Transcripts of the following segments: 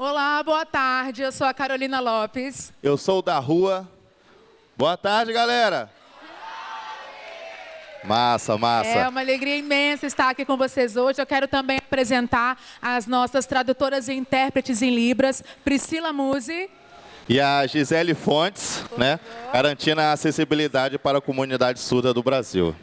Olá, boa tarde. Eu sou a Carolina Lopes. Eu sou o da rua. Boa tarde, galera. Massa, massa. É uma alegria imensa estar aqui com vocês hoje. Eu quero também apresentar as nossas tradutoras e intérpretes em Libras, Priscila Musi. E a Gisele Fontes, né? Garantindo a acessibilidade para a comunidade surda do Brasil.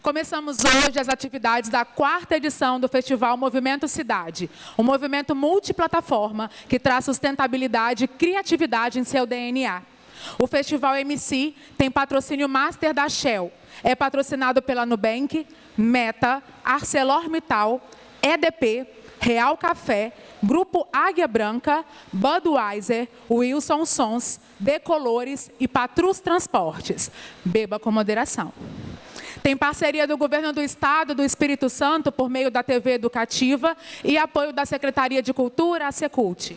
Começamos hoje as atividades da 4ª edição do Festival Movimento Cidade, um movimento multiplataforma que traz sustentabilidade e criatividade em seu DNA. O Festival MC tem patrocínio Master da Shell, é patrocinado pela Nubank, Meta, ArcelorMittal, EDP, Real Café, Grupo Águia Branca, Budweiser, Wilson Sons, Decolores e Patrus Transportes. Beba com moderação. Tem parceria do Governo do Estado do Espírito Santo por meio da TV Educativa e apoio da Secretaria de Cultura, a Secult.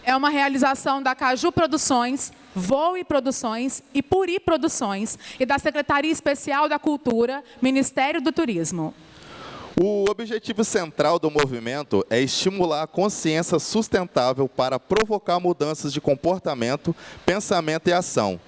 É uma realização da Caju Produções, Voe Produções e Puri Produções e da Secretaria Especial da Cultura, Ministério do Turismo. O objetivo central do movimento é estimular a consciência sustentável para provocar mudanças de comportamento, pensamento e ação,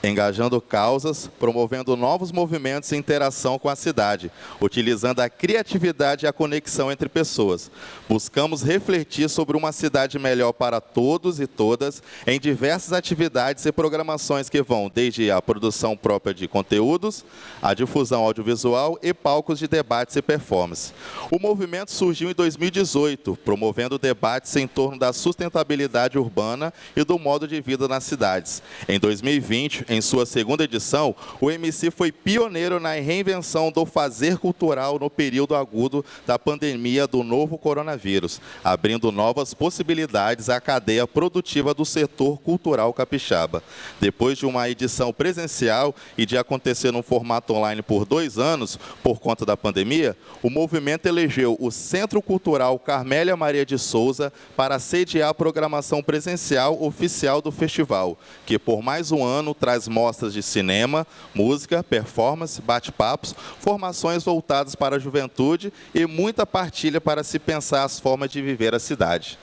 engajando causas, promovendo novos movimentos e interação com a cidade, utilizando a criatividade e a conexão entre pessoas. Buscamos refletir sobre uma cidade melhor para todos e todas em diversas atividades e programações que vão desde a produção própria de conteúdos, a difusão audiovisual e palcos de debates e performance. O movimento surgiu em 2018, promovendo debates em torno da sustentabilidade urbana e do modo de vida nas cidades. Em 2020, em sua 2ª edição, o MC foi pioneiro na reinvenção do fazer cultural no período agudo da pandemia do novo coronavírus, abrindo novas possibilidades à cadeia produtiva do setor cultural capixaba. Depois de uma edição presencial e de acontecer num formato online por 2 anos, por conta da pandemia, o movimento elegeu o Centro Cultural Carmélia Maria de Souza para sediar a programação presencial oficial do festival, que por mais um ano traz mostras de cinema, música, performance, bate-papos, formações voltadas para a juventude e muita partilha para se pensar as formas de viver a cidade.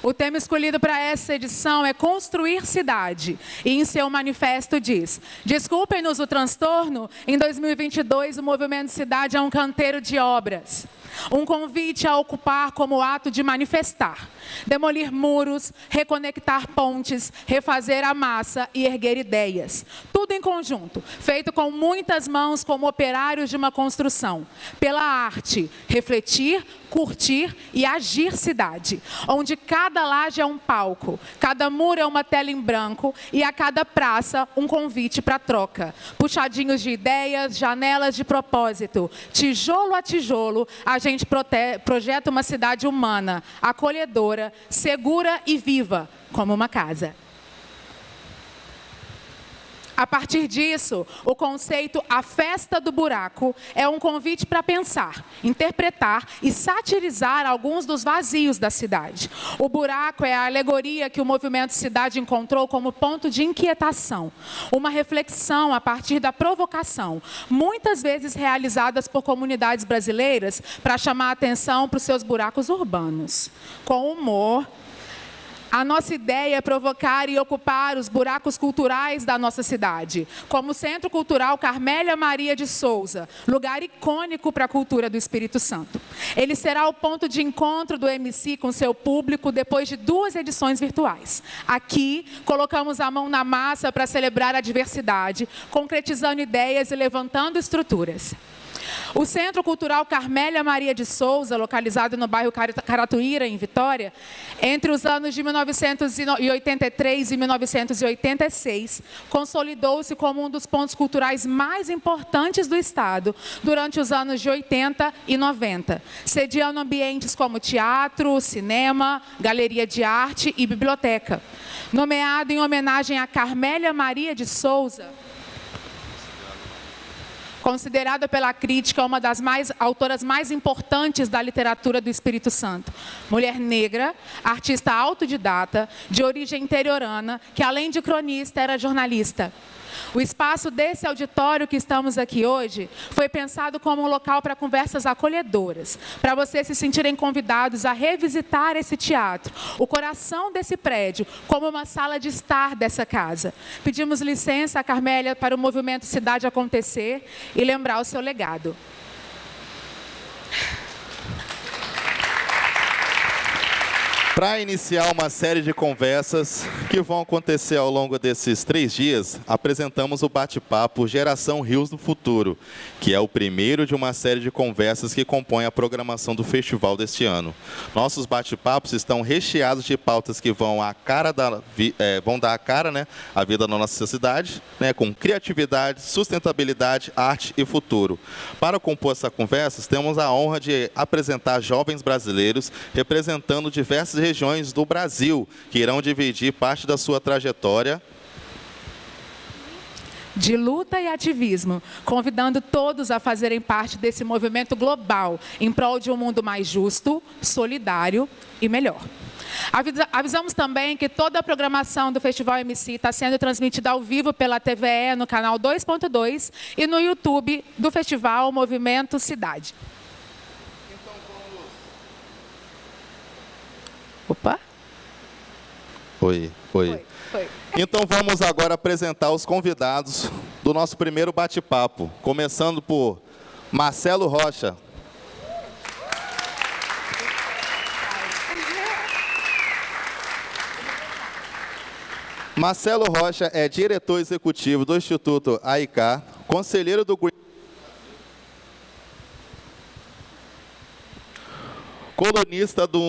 O tema escolhido para essa edição é Construir Cidade. E em seu manifesto diz: desculpem-nos o transtorno, em 2022 o Movimento Cidade é um canteiro de obras. Um convite a ocupar como ato de manifestar, demolir muros, reconectar pontes, refazer a massa e erguer ideias. Tudo em conjunto, feito com muitas mãos como operários de uma construção. Pela arte, refletir, curtir e agir cidade, onde cada laje é um palco, cada muro é uma tela em branco e a cada praça um convite para troca. Puxadinhos de ideias, janelas de propósito, tijolo a tijolo, a gente projeta uma cidade humana, acolhedora, segura e viva, como uma casa. A partir disso, o conceito A Festa do Buraco é um convite para pensar, interpretar e satirizar alguns dos vazios da cidade. O buraco é a alegoria que o movimento Cidade encontrou como ponto de inquietação, uma reflexão a partir da provocação, muitas vezes realizadas por comunidades brasileiras para chamar a atenção para os seus buracos urbanos. Com humor, a nossa ideia é provocar e ocupar os buracos culturais da nossa cidade, como o Centro Cultural Carmélia Maria de Souza, lugar icônico para a cultura do Espírito Santo. Ele será o ponto de encontro do MC com seu público depois de 2 edições virtuais. Aqui, colocamos a mão na massa para celebrar a diversidade, concretizando ideias e levantando estruturas. O Centro Cultural Carmélia Maria de Souza, localizado no bairro Caratuíra, em Vitória, entre os anos de 1983 e 1986, consolidou-se como um dos pontos culturais mais importantes do Estado durante os anos de 80 e 90, sediando ambientes como teatro, cinema, galeria de arte e biblioteca. Nomeado em homenagem a Carmélia Maria de Souza, considerada pela crítica uma das autoras mais importantes da literatura do Espírito Santo. Mulher negra, artista autodidata, de origem interiorana, que além de cronista era jornalista. O espaço desse auditório que estamos aqui hoje foi pensado como um local para conversas acolhedoras, para vocês se sentirem convidados a revisitar esse teatro, o coração desse prédio, como uma sala de estar dessa casa. Pedimos licença, Carmélia, para o movimento Cidade acontecer e lembrar o seu legado. Para iniciar uma série de conversas que vão acontecer ao longo desses 3 dias, apresentamos o bate-papo Geração Rios do Futuro, que é o primeiro de uma série de conversas que compõe a programação do festival deste ano. Nossos bate-papos estão recheados de pautas que vão dar a cara, né, à vida da nossa cidade, né, com criatividade, sustentabilidade, arte e futuro. Para compor essa conversa, temos a honra de apresentar jovens brasileiros representando diversas regiões do Brasil, que irão dividir parte da sua trajetória de luta e ativismo, convidando todos a fazerem parte desse movimento global em prol de um mundo mais justo, solidário e melhor. Avisamos também que toda a programação do Festival MC está sendo transmitida ao vivo pela TVE no canal 2.2 e no YouTube do Festival Movimento Cidade. Opa! Oi. Então vamos agora apresentar os convidados do nosso primeiro bate-papo, começando por Marcelo Rocha. Marcelo Rocha é diretor executivo do Instituto AICA, conselheiro do colunista do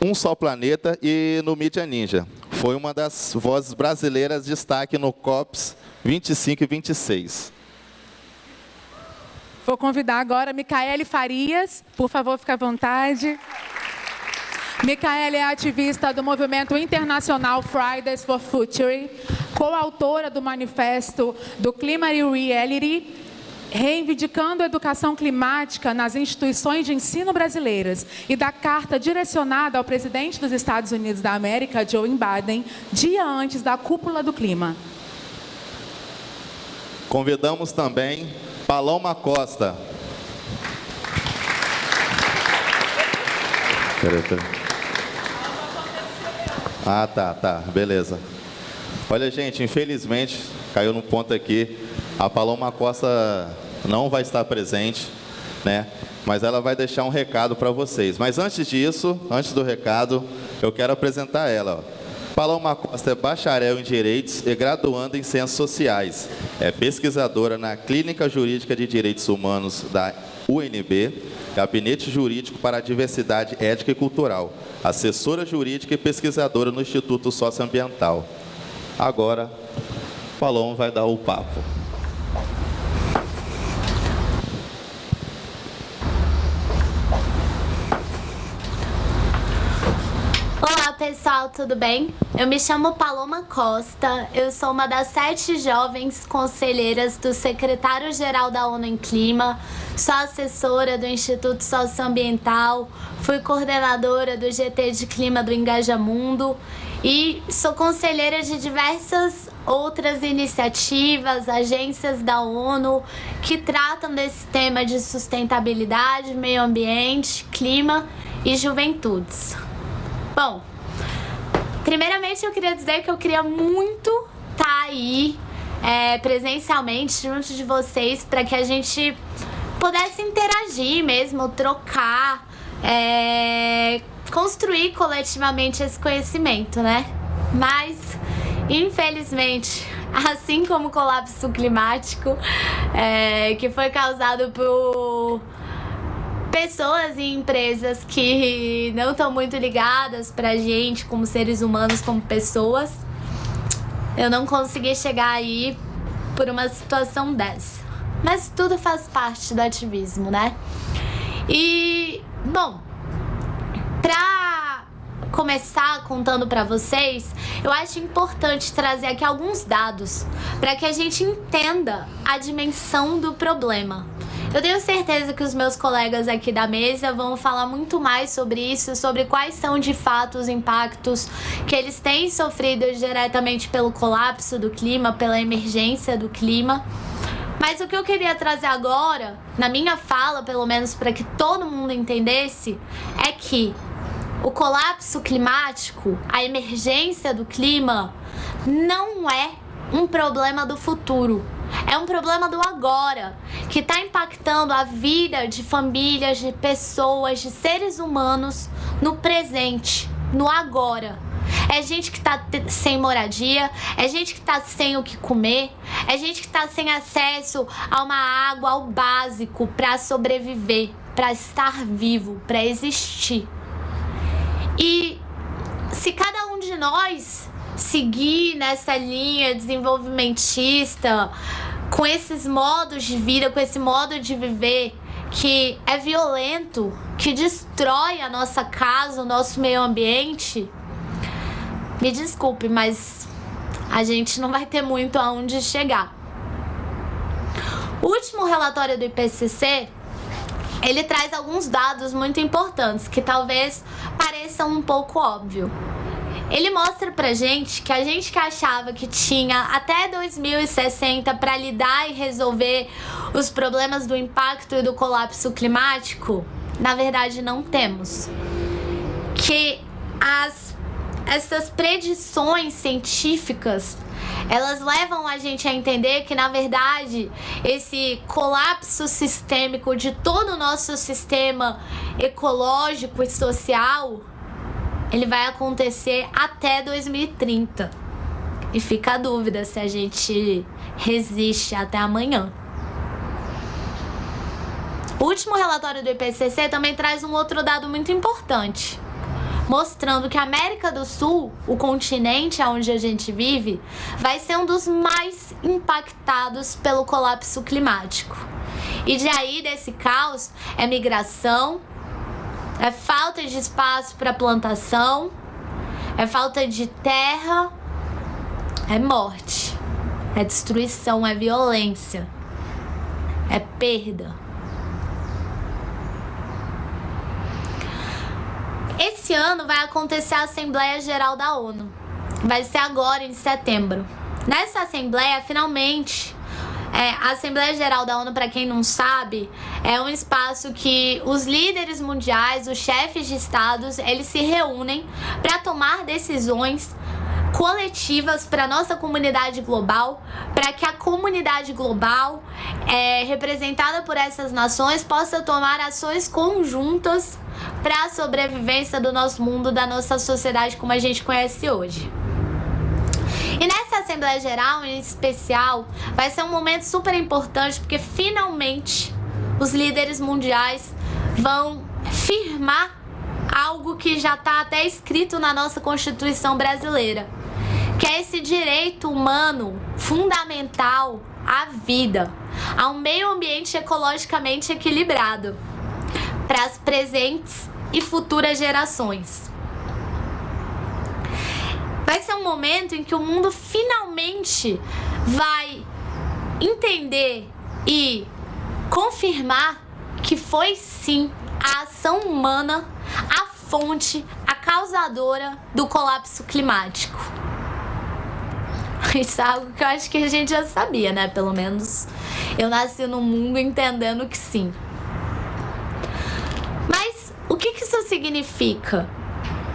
Um Só Planeta e no Mídia Ninja. Foi uma das vozes brasileiras de destaque no COPS 25 e 26. Vou convidar agora Micaele Farias. Por favor, fique à vontade. Micaele é ativista do movimento internacional Fridays for Future, coautora do manifesto do Climate Reality, reivindicando a educação climática nas instituições de ensino brasileiras e da carta direcionada ao presidente dos Estados Unidos da América, Joe Biden, dia antes da cúpula do clima. Convidamos também Paloma Costa. Peraí. Ah, tá, beleza. Olha, gente, infelizmente, caiu no ponto aqui, a Paloma Costa não vai estar presente, né? Mas ela vai deixar um recado para vocês. Mas antes disso, antes do recado, eu quero apresentar ela. Paloma Costa é bacharel em Direitos e graduanda em Ciências Sociais. É pesquisadora na Clínica Jurídica de Direitos Humanos da UNB, Gabinete Jurídico para a Diversidade Ética e Cultural, assessora jurídica e pesquisadora no Instituto Socioambiental. Agora, Paloma vai dar o papo. Olá pessoal, tudo bem? Eu me chamo Paloma Costa, eu sou uma das 7 jovens conselheiras do secretário-geral da ONU em Clima, sou assessora do Instituto Socioambiental, fui coordenadora do GT de Clima do Engajamundo e sou conselheira de diversas outras iniciativas, agências da ONU que tratam desse tema de sustentabilidade, meio ambiente, clima e juventudes. Bom, primeiramente eu queria dizer que eu queria muito estar aí presencialmente junto de vocês para que a gente pudesse interagir mesmo, trocar, construir coletivamente esse conhecimento, né? Mas, infelizmente, assim como o colapso climático, que foi causado por pessoas e empresas que não estão muito ligadas pra gente como seres humanos, como pessoas, eu não consegui chegar aí por uma situação dessa. Mas tudo faz parte do ativismo, né? E, bom, pra começar contando pra vocês, eu acho importante trazer aqui alguns dados para que a gente entenda a dimensão do problema. Eu tenho certeza que os meus colegas aqui da mesa vão falar muito mais sobre isso, sobre quais são de fato os impactos que eles têm sofrido diretamente pelo colapso do clima, pela emergência do clima. Mas o que eu queria trazer agora, na minha fala, pelo menos para que todo mundo entendesse, é que o colapso climático, a emergência do clima, não é um problema do futuro. É um problema do agora, que está impactando a vida de famílias, de pessoas, de seres humanos no presente, no agora. É gente que está sem moradia, é gente que está sem o que comer, é gente que está sem acesso a uma água, ao básico para sobreviver, para estar vivo, para existir. E se cada um de nós seguir nessa linha desenvolvimentista, com esses modos de vida, com esse modo de viver que é violento, que destrói a nossa casa, o nosso meio ambiente, me desculpe, mas a gente não vai ter muito aonde chegar. O último relatório do IPCC, ele traz alguns dados muito importantes, que talvez pareçam um pouco óbvio. Ele mostra pra gente que a gente que achava que tinha até 2060 para lidar e resolver os problemas do impacto e do colapso climático, na verdade não temos. Que essas predições científicas, elas levam a gente a entender que, na verdade, esse colapso sistêmico de todo o nosso sistema ecológico e social, ele vai acontecer até 2030. E fica a dúvida se a gente resiste até amanhã. O último relatório do IPCC também traz um outro dado muito importante, mostrando que a América do Sul, o continente onde a gente vive, vai ser um dos mais impactados pelo colapso climático. E de aí, desse caos, é migração, é falta de espaço para plantação, é falta de terra, é morte, é destruição, é violência, é perda. Esse ano vai acontecer a Assembleia Geral da ONU. Vai ser agora, em setembro. Nessa Assembleia, finalmente, a Assembleia Geral da ONU, para quem não sabe, é um espaço que os líderes mundiais, os chefes de estados, eles se reúnem para tomar decisões coletivas para a nossa comunidade global, para que a comunidade global, representada por essas nações, possa tomar ações conjuntas para a sobrevivência do nosso mundo, da nossa sociedade como a gente conhece hoje. E nessa Assembleia Geral, em especial, vai ser um momento super importante, porque finalmente os líderes mundiais vão firmar algo que já está até escrito na nossa Constituição brasileira, que é esse direito humano fundamental à vida, a um meio ambiente ecologicamente equilibrado para as presentes e futuras gerações. Vai ser um momento em que o mundo finalmente vai entender e confirmar que foi sim a ação humana a fonte, a causadora do colapso climático. Isso é algo que eu acho que a gente já sabia, né? Pelo menos eu nasci no mundo entendendo que sim. Mas o que isso significa?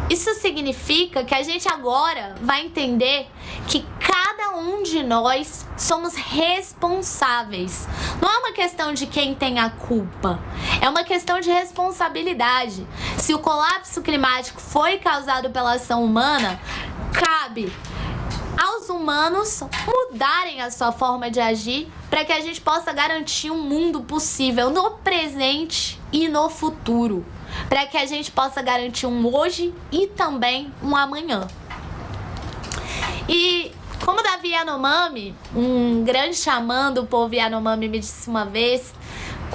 Isso significa que a gente agora vai entender que cada um de nós somos responsáveis. Não é uma questão de quem tem a culpa, é uma questão de responsabilidade. Se o colapso climático foi causado pela ação humana, cabe aos humanos mudarem a sua forma de agir para que a gente possa garantir um mundo possível no presente e no futuro, para que a gente possa garantir um hoje e também um amanhã. E como Davi Yanomami, um grande xamã do povo Yanomami, me disse uma vez,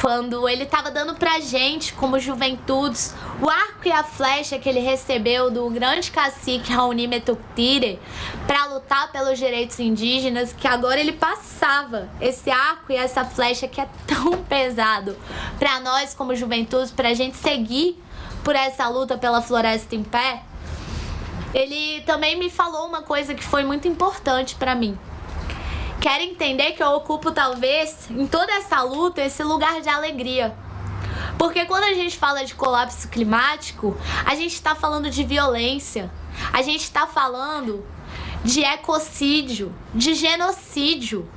quando ele estava dando pra gente, como juventudes, o arco e a flecha que ele recebeu do grande cacique Raoni Metuktire para lutar pelos direitos indígenas, que agora ele passava esse arco e essa flecha que é tão pesado para nós como juventudes, para a gente seguir por essa luta pela floresta em pé. Ele também me falou uma coisa que foi muito importante para mim. Quero entender que eu ocupo, talvez, em toda essa luta, esse lugar de alegria. Porque quando a gente fala de colapso climático, a gente está falando de violência, a gente está falando de ecocídio, de genocídio.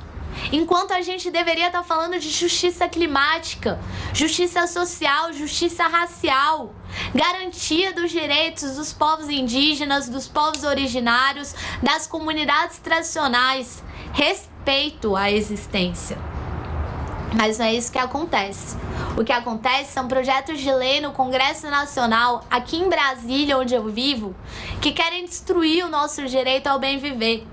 Enquanto a gente deveria estar falando de justiça climática, justiça social, justiça racial, garantia dos direitos dos povos indígenas, dos povos originários, das comunidades tradicionais, respeito à existência. Mas não é isso que acontece. O que acontece são projetos de lei no Congresso Nacional, aqui em Brasília, onde eu vivo, que querem destruir o nosso direito ao bem viver,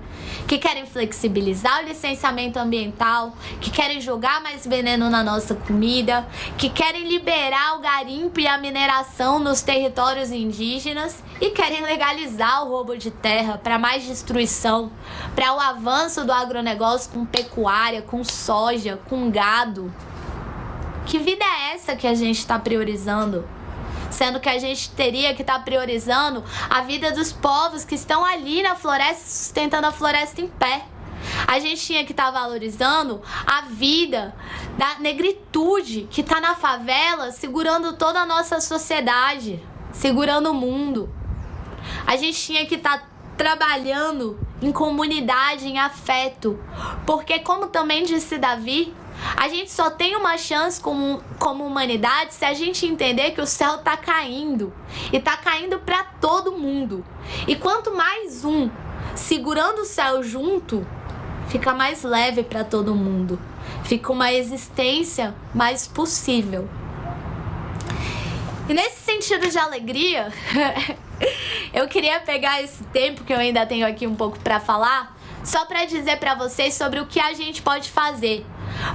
que querem flexibilizar o licenciamento ambiental, que querem jogar mais veneno na nossa comida, que querem liberar o garimpo e a mineração nos territórios indígenas e querem legalizar o roubo de terra para mais destruição, para o avanço do agronegócio com pecuária, com soja, com gado. Que vida é essa que a gente está priorizando? Sendo que a gente teria que estar priorizando a vida dos povos que estão ali na floresta, sustentando a floresta em pé. A gente tinha que estar valorizando a vida da negritude que está na favela, segurando toda a nossa sociedade, segurando o mundo. A gente tinha que estar trabalhando em comunidade, em afeto, porque, como também disse Davi, a gente só tem uma chance como humanidade se a gente entender que o céu tá caindo. E tá caindo para todo mundo. E quanto mais um segurando o céu junto, fica mais leve para todo mundo. Fica uma existência mais possível. E nesse sentido de alegria, eu queria pegar esse tempo que eu ainda tenho aqui um pouco para falar, só para dizer para vocês sobre o que a gente pode fazer.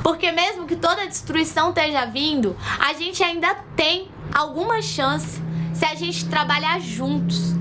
Porque mesmo que toda a destruição esteja vindo, a gente ainda tem alguma chance se a gente trabalhar juntos,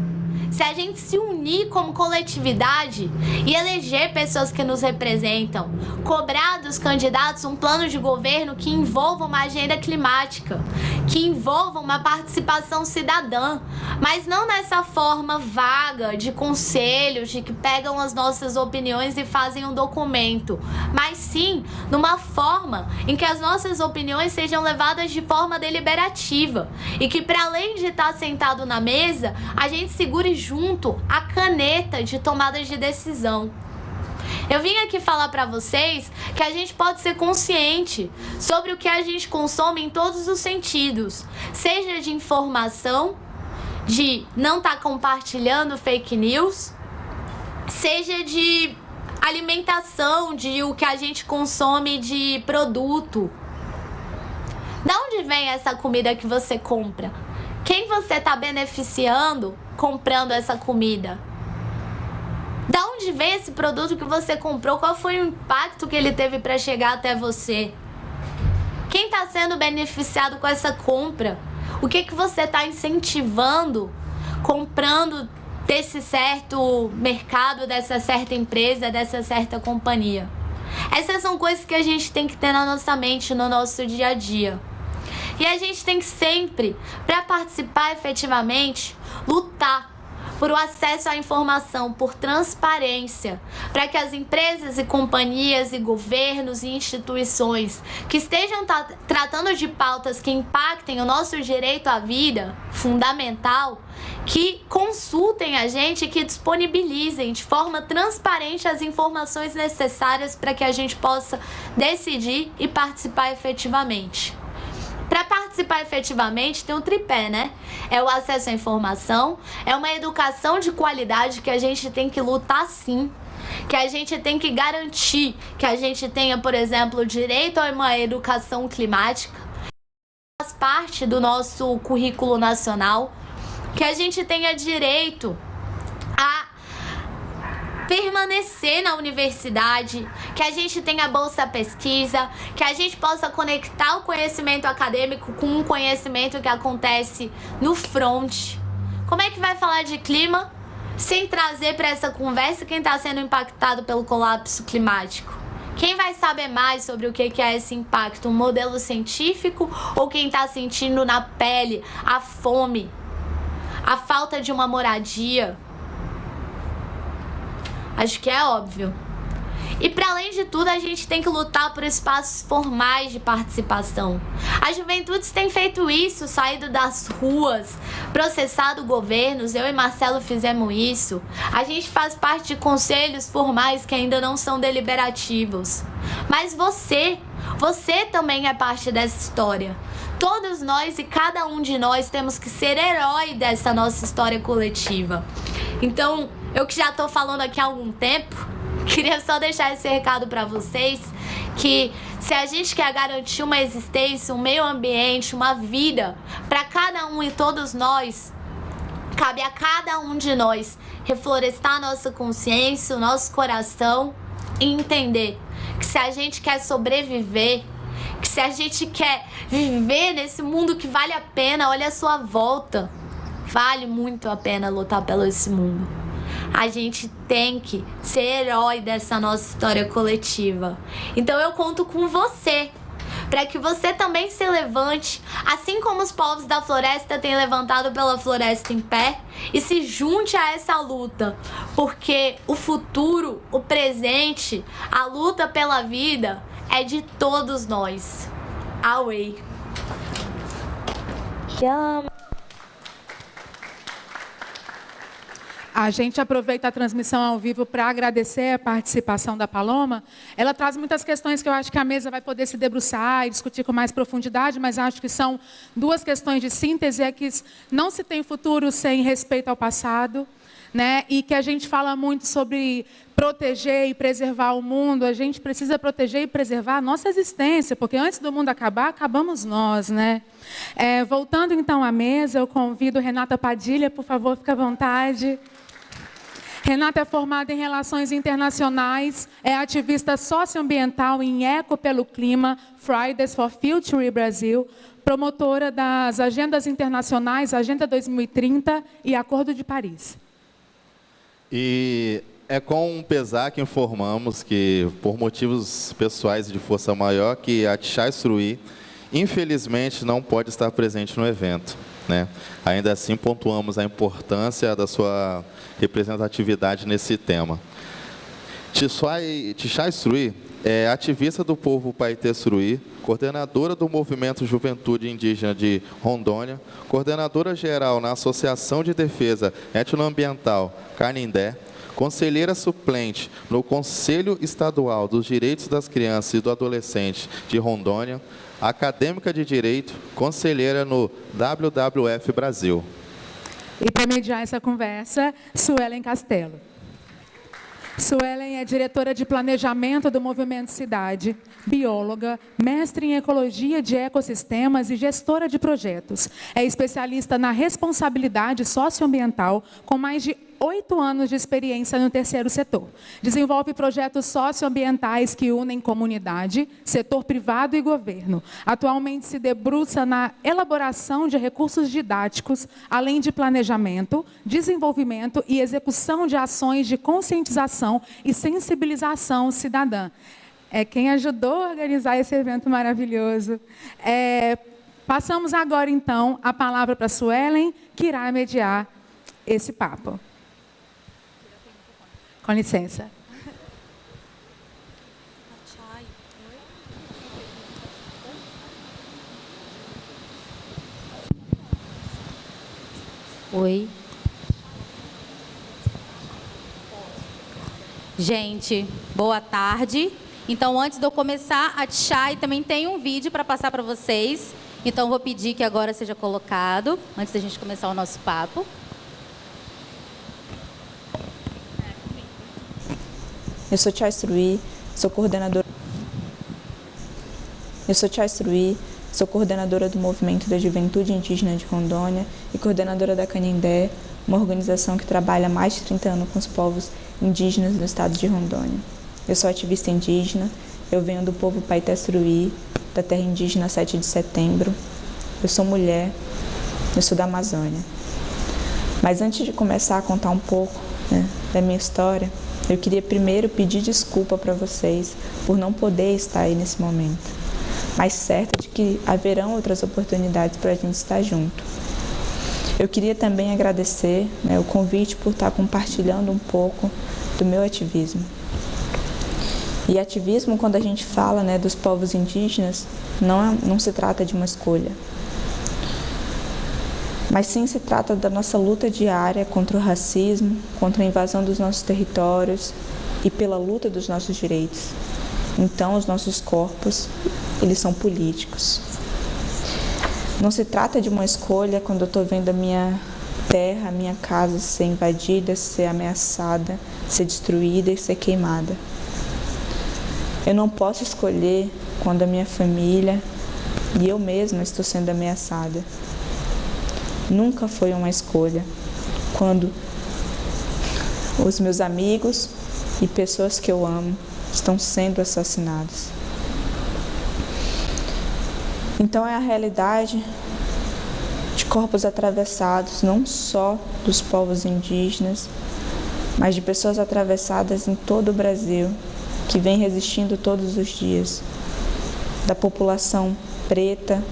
se a gente se unir como coletividade e eleger pessoas que nos representam, cobrar dos candidatos um plano de governo que envolva uma agenda climática, que envolva uma participação cidadã, mas não nessa forma vaga de conselhos, de que pegam as nossas opiniões e fazem um documento, mas sim numa forma em que as nossas opiniões sejam levadas de forma deliberativa e que, para além de estar sentado na mesa, a gente segure junto a caneta de tomada de decisão. Eu vim aqui falar para vocês que a gente pode ser consciente sobre o que a gente consome em todos os sentidos, seja de informação, de não estar compartilhando fake news, seja de alimentação, de o que a gente consome de produto. Da onde vem essa comida que você compra? Quem você está beneficiando comprando essa comida? Da onde vem esse produto que você comprou? Qual foi o impacto que ele teve para chegar até você? Quem está sendo beneficiado com essa compra? O que você está incentivando comprando desse certo mercado, dessa certa empresa, dessa certa companhia? Essas são coisas que a gente tem que ter na nossa mente, no nosso dia a dia. E a gente tem que sempre, para participar efetivamente, lutar por o acesso à informação, por transparência, para que as empresas e companhias e governos e instituições que estejam tratando de pautas que impactem o nosso direito à vida fundamental, que consultem a gente e que disponibilizem de forma transparente as informações necessárias para que a gente possa decidir e participar efetivamente. Para participar efetivamente tem um tripé, né? É o acesso à informação, é uma educação de qualidade que a gente tem que lutar sim, que a gente tem que garantir que a gente tenha, por exemplo, o direito a uma educação climática, que faz parte do nosso currículo nacional, que a gente tenha direito a permanecer na universidade, que a gente tenha bolsa pesquisa, que a gente possa conectar o conhecimento acadêmico com o conhecimento que acontece no front. Como é que vai falar de clima sem trazer para essa conversa quem está sendo impactado pelo colapso climático? Quem vai saber mais sobre o que é esse impacto? Um modelo científico ou quem está sentindo na pele a fome, a falta de uma moradia? Acho que é óbvio. E para além de tudo, a gente tem que lutar por espaços formais de participação. As juventudes têm feito isso, saído das ruas, processado governos. Eu e Marcelo fizemos isso. A gente faz parte de conselhos formais que ainda não são deliberativos. Mas você também é parte dessa história. Todos nós e cada um de nós temos que ser herói dessa nossa história coletiva. Então, eu que já estou falando aqui há algum tempo, queria só deixar esse recado para vocês, que se a gente quer garantir uma existência, um meio ambiente, uma vida para cada um e todos nós, cabe a cada um de nós reflorestar a nossa consciência, o nosso coração e entender que se a gente quer sobreviver, que se a gente quer viver nesse mundo que vale a pena, olha a sua volta, vale muito a pena lutar pelo esse mundo. A gente tem que ser herói dessa nossa história coletiva. Então eu conto com você, para que você também se levante, assim como os povos da floresta têm levantado pela floresta em pé, e se junte a essa luta, porque o futuro, o presente, a luta pela vida é de todos nós. Away. A gente aproveita a transmissão ao vivo para agradecer a participação da Paloma. Ela traz muitas questões que eu acho que a mesa vai poder se debruçar e discutir com mais profundidade, mas acho que são duas questões de síntese, é que não se tem futuro sem respeito ao passado, né? E que a gente fala muito sobre proteger e preservar o mundo. A gente precisa proteger e preservar a nossa existência, porque antes do mundo acabar, acabamos nós, né? Voltando então à mesa, eu convido Renata Padilha, por favor, fique à vontade. Renata é formada em Relações Internacionais, é ativista socioambiental em Eco pelo Clima, Fridays for Future Brasil, promotora das agendas internacionais, Agenda 2030 e Acordo de Paris. E é com pesar que informamos que, por motivos pessoais e de força maior, que a Tchai Sruí, infelizmente, não pode estar presente no evento, né? Ainda assim, pontuamos a importância da sua representatividade nesse tema. Tchai Sruí é ativista do povo Paetê Sruí, coordenadora do Movimento Juventude Indígena de Rondônia, coordenadora geral na Associação de Defesa Etnoambiental Canindé, conselheira suplente no Conselho Estadual dos Direitos das Crianças e do Adolescente de Rondônia, acadêmica de Direito, conselheira no WWF Brasil. E para mediar essa conversa, Suelen Castelo. Suelen é diretora de Planejamento do Movimento Cidade, bióloga, mestre em Ecologia de Ecossistemas e gestora de projetos. É especialista na responsabilidade socioambiental, com mais de 8 anos de experiência no terceiro setor. Desenvolve projetos socioambientais que unem comunidade, setor privado e governo. Atualmente se debruça na elaboração de recursos didáticos, além de planejamento, desenvolvimento e execução de ações de conscientização e sensibilização cidadã. É quem ajudou a organizar esse evento maravilhoso. Passamos agora, então, a palavra para a Suelen, que irá mediar esse papo. Com licença. Oi. Gente, boa tarde. Então, antes de eu começar, a Tchai também tem um vídeo para passar para vocês. Então, vou pedir que agora seja colocado, antes da gente começar o nosso papo. Eu sou Tchai Sruí, sou coordenadora do Movimento da Juventude Indígena de Rondônia e coordenadora da Canindé, uma organização que trabalha há mais de 30 anos com os povos indígenas do estado de Rondônia. Eu sou ativista indígena, eu venho do povo Paitaçuruí, da terra indígena 7 de setembro. Eu sou mulher, eu sou da Amazônia. Mas antes de começar a contar um pouco, né, da minha história, eu queria primeiro pedir desculpa para vocês por não poder estar aí nesse momento, mas certa de que haverão outras oportunidades para a gente estar junto. Eu queria também agradecer, né, o convite por estar compartilhando um pouco do meu ativismo. E ativismo, quando a gente fala, né, dos povos indígenas, não se trata de uma escolha, mas sim se trata da nossa luta diária contra o racismo, contra a invasão dos nossos territórios e pela luta dos nossos direitos. Então, os nossos corpos, eles são políticos. Não se trata de uma escolha quando eu estou vendo a minha terra, a minha casa ser invadida, ser ameaçada, ser destruída e ser queimada. Eu não posso escolher quando a minha família e eu mesma estou sendo ameaçada. Nunca foi uma escolha quando os meus amigos e pessoas que eu amo estão sendo assassinados. Então é a realidade de corpos atravessados, não só dos povos indígenas, mas de pessoas atravessadas em todo o Brasil, que vem resistindo todos os dias, da população preta,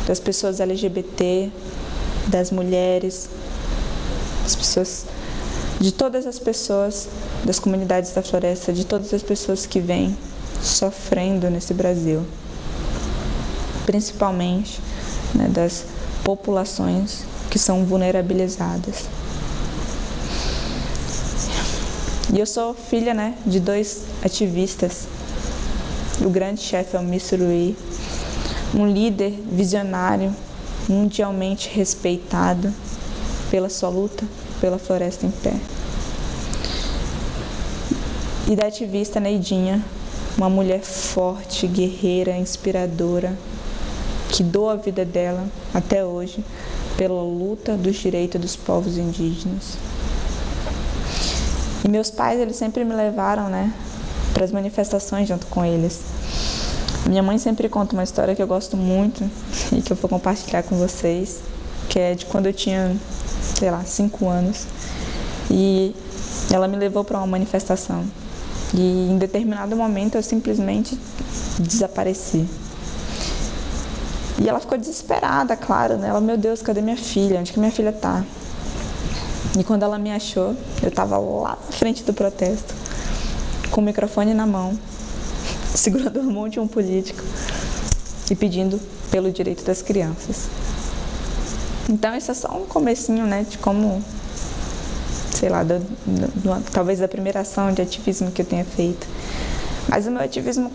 das pessoas LGBT, das mulheres, das pessoas, de todas as pessoas das comunidades da floresta, de todas as pessoas que vêm sofrendo nesse Brasil, principalmente, né, das populações que são vulnerabilizadas. E eu sou filha, né, de 2 ativistas. O grande chefe Almir Suruí, um líder visionário, mundialmente respeitado pela sua luta pela floresta em pé. E da ativista Neidinha, uma mulher forte, guerreira, inspiradora, que doa a vida dela até hoje pela luta dos direitos dos povos indígenas. E meus pais, eles sempre me levaram, né, para as manifestações junto com eles. Minha mãe sempre conta uma história que eu gosto muito e que eu vou compartilhar com vocês, que é de quando eu tinha, 5 anos. E ela me levou para uma manifestação. E em determinado momento eu simplesmente desapareci. E ela ficou desesperada, claro, né? Ela, meu Deus, cadê minha filha? Onde que minha filha tá? E quando ela me achou, eu estava lá na frente do protesto, com o microfone na mão, segurando a mão de um político e pedindo pelo direito das crianças. Então, isso é só um comecinho, né, de como, talvez da primeira ação de ativismo que eu tenha feito. Mas o meu ativismo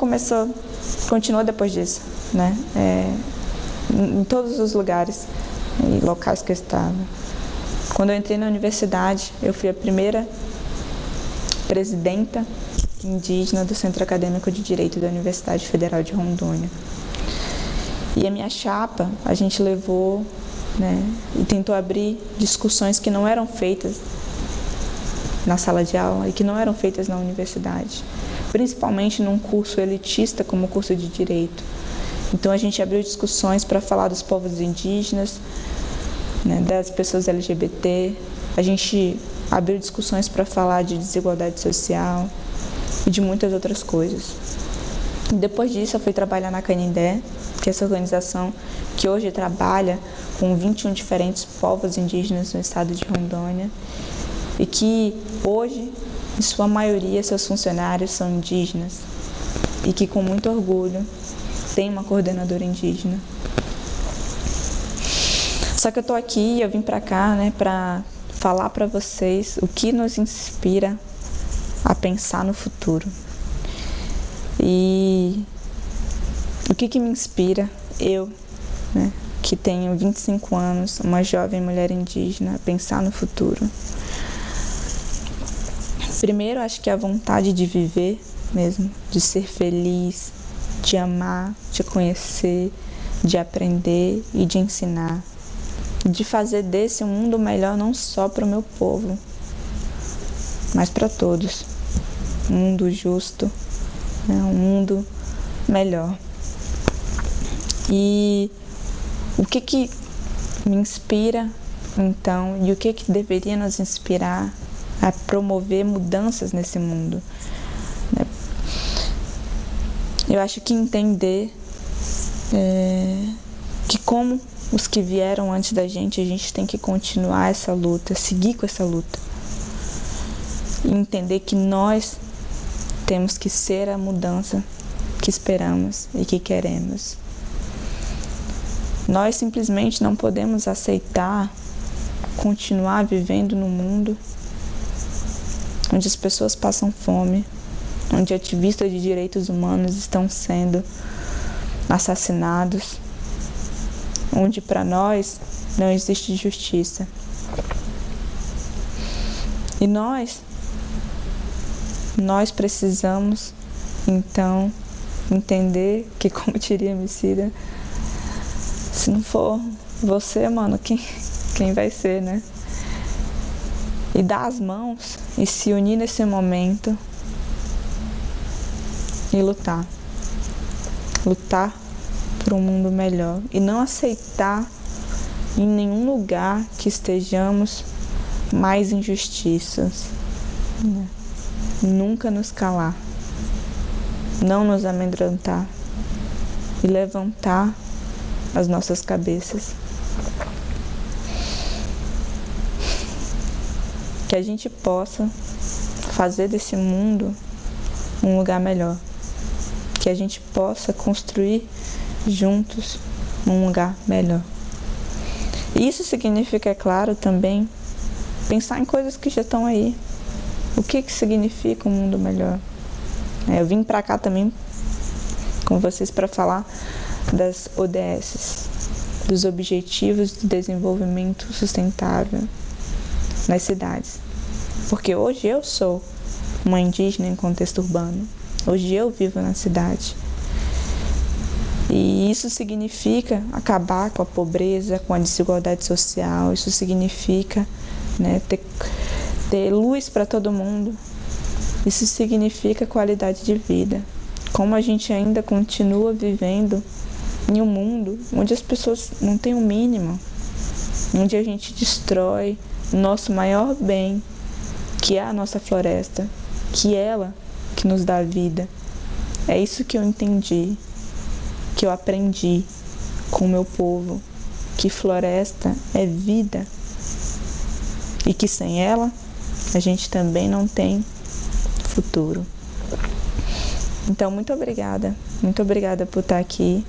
continuou depois disso, né, em todos os lugares e locais que eu estava. Quando eu entrei na universidade, eu fui a primeira presidenta indígena do Centro Acadêmico de Direito da Universidade Federal de Rondônia. E a minha chapa, a gente levou, né, e tentou abrir discussões que não eram feitas na sala de aula e que não eram feitas na universidade, principalmente num curso elitista como o curso de Direito. Então a gente abriu discussões para falar dos povos indígenas, né, das pessoas LGBT, a gente abriu discussões para falar de desigualdade social e de muitas outras coisas. E depois disso eu fui trabalhar na Canindé, que é essa organização que hoje trabalha com 21 diferentes povos indígenas no estado de Rondônia e que hoje, em sua maioria, seus funcionários são indígenas e que com muito orgulho tem uma coordenadora indígena. Só que eu estou aqui, eu vim para cá, né, para falar para vocês o que nos inspira a pensar no futuro. E o que me inspira, eu, né, que tenho 25 anos, uma jovem mulher indígena, a pensar no futuro. Primeiro, acho que a vontade de viver mesmo, de ser feliz, de amar, de conhecer, de aprender e de ensinar. de fazer desse um mundo melhor não só para o meu povo, mas para todos. Um mundo justo, né? Um mundo melhor. E o que me inspira, então, e o que deveria nos inspirar a promover mudanças nesse mundo? Eu acho que entender que como os que vieram antes da gente, a gente tem que continuar essa luta, seguir com essa luta. E entender que nós temos que ser a mudança que esperamos e que queremos. Nós simplesmente não podemos aceitar continuar vivendo num mundo onde as pessoas passam fome, onde ativistas de direitos humanos estão sendo assassinados, onde para nós não existe justiça. E nós precisamos, então, entender que, como diria Emicida, se não for você, mano, quem vai ser, né? E dar as mãos e se unir nesse momento e lutar. Lutar por um mundo melhor. E não aceitar em nenhum lugar que estejamos mais injustiças. Né? Nunca nos calar. Não nos amedrontar. E levantar as nossas cabeças. Que a gente possa fazer desse mundo um lugar melhor. Que a gente possa construir juntos um lugar melhor. E isso significa, é claro, também pensar em coisas que já estão aí. O que significa um mundo melhor? Eu vim para cá também com vocês para falar das ODS, dos Objetivos de Desenvolvimento Sustentável nas cidades. Porque hoje eu sou uma indígena em contexto urbano. Hoje eu vivo na cidade. E isso significa acabar com a pobreza, com a desigualdade social. Isso significa, né, ter luz para todo mundo. Isso significa qualidade de vida. Como a gente ainda continua vivendo em um mundo onde as pessoas não têm o mínimo, onde a gente destrói o nosso maior bem, que é a nossa floresta, que é ela que nos dá vida. É isso que eu entendi, que eu aprendi com o meu povo, que floresta é vida e que sem ela a gente também não tem futuro. Então, muito obrigada por estar aqui.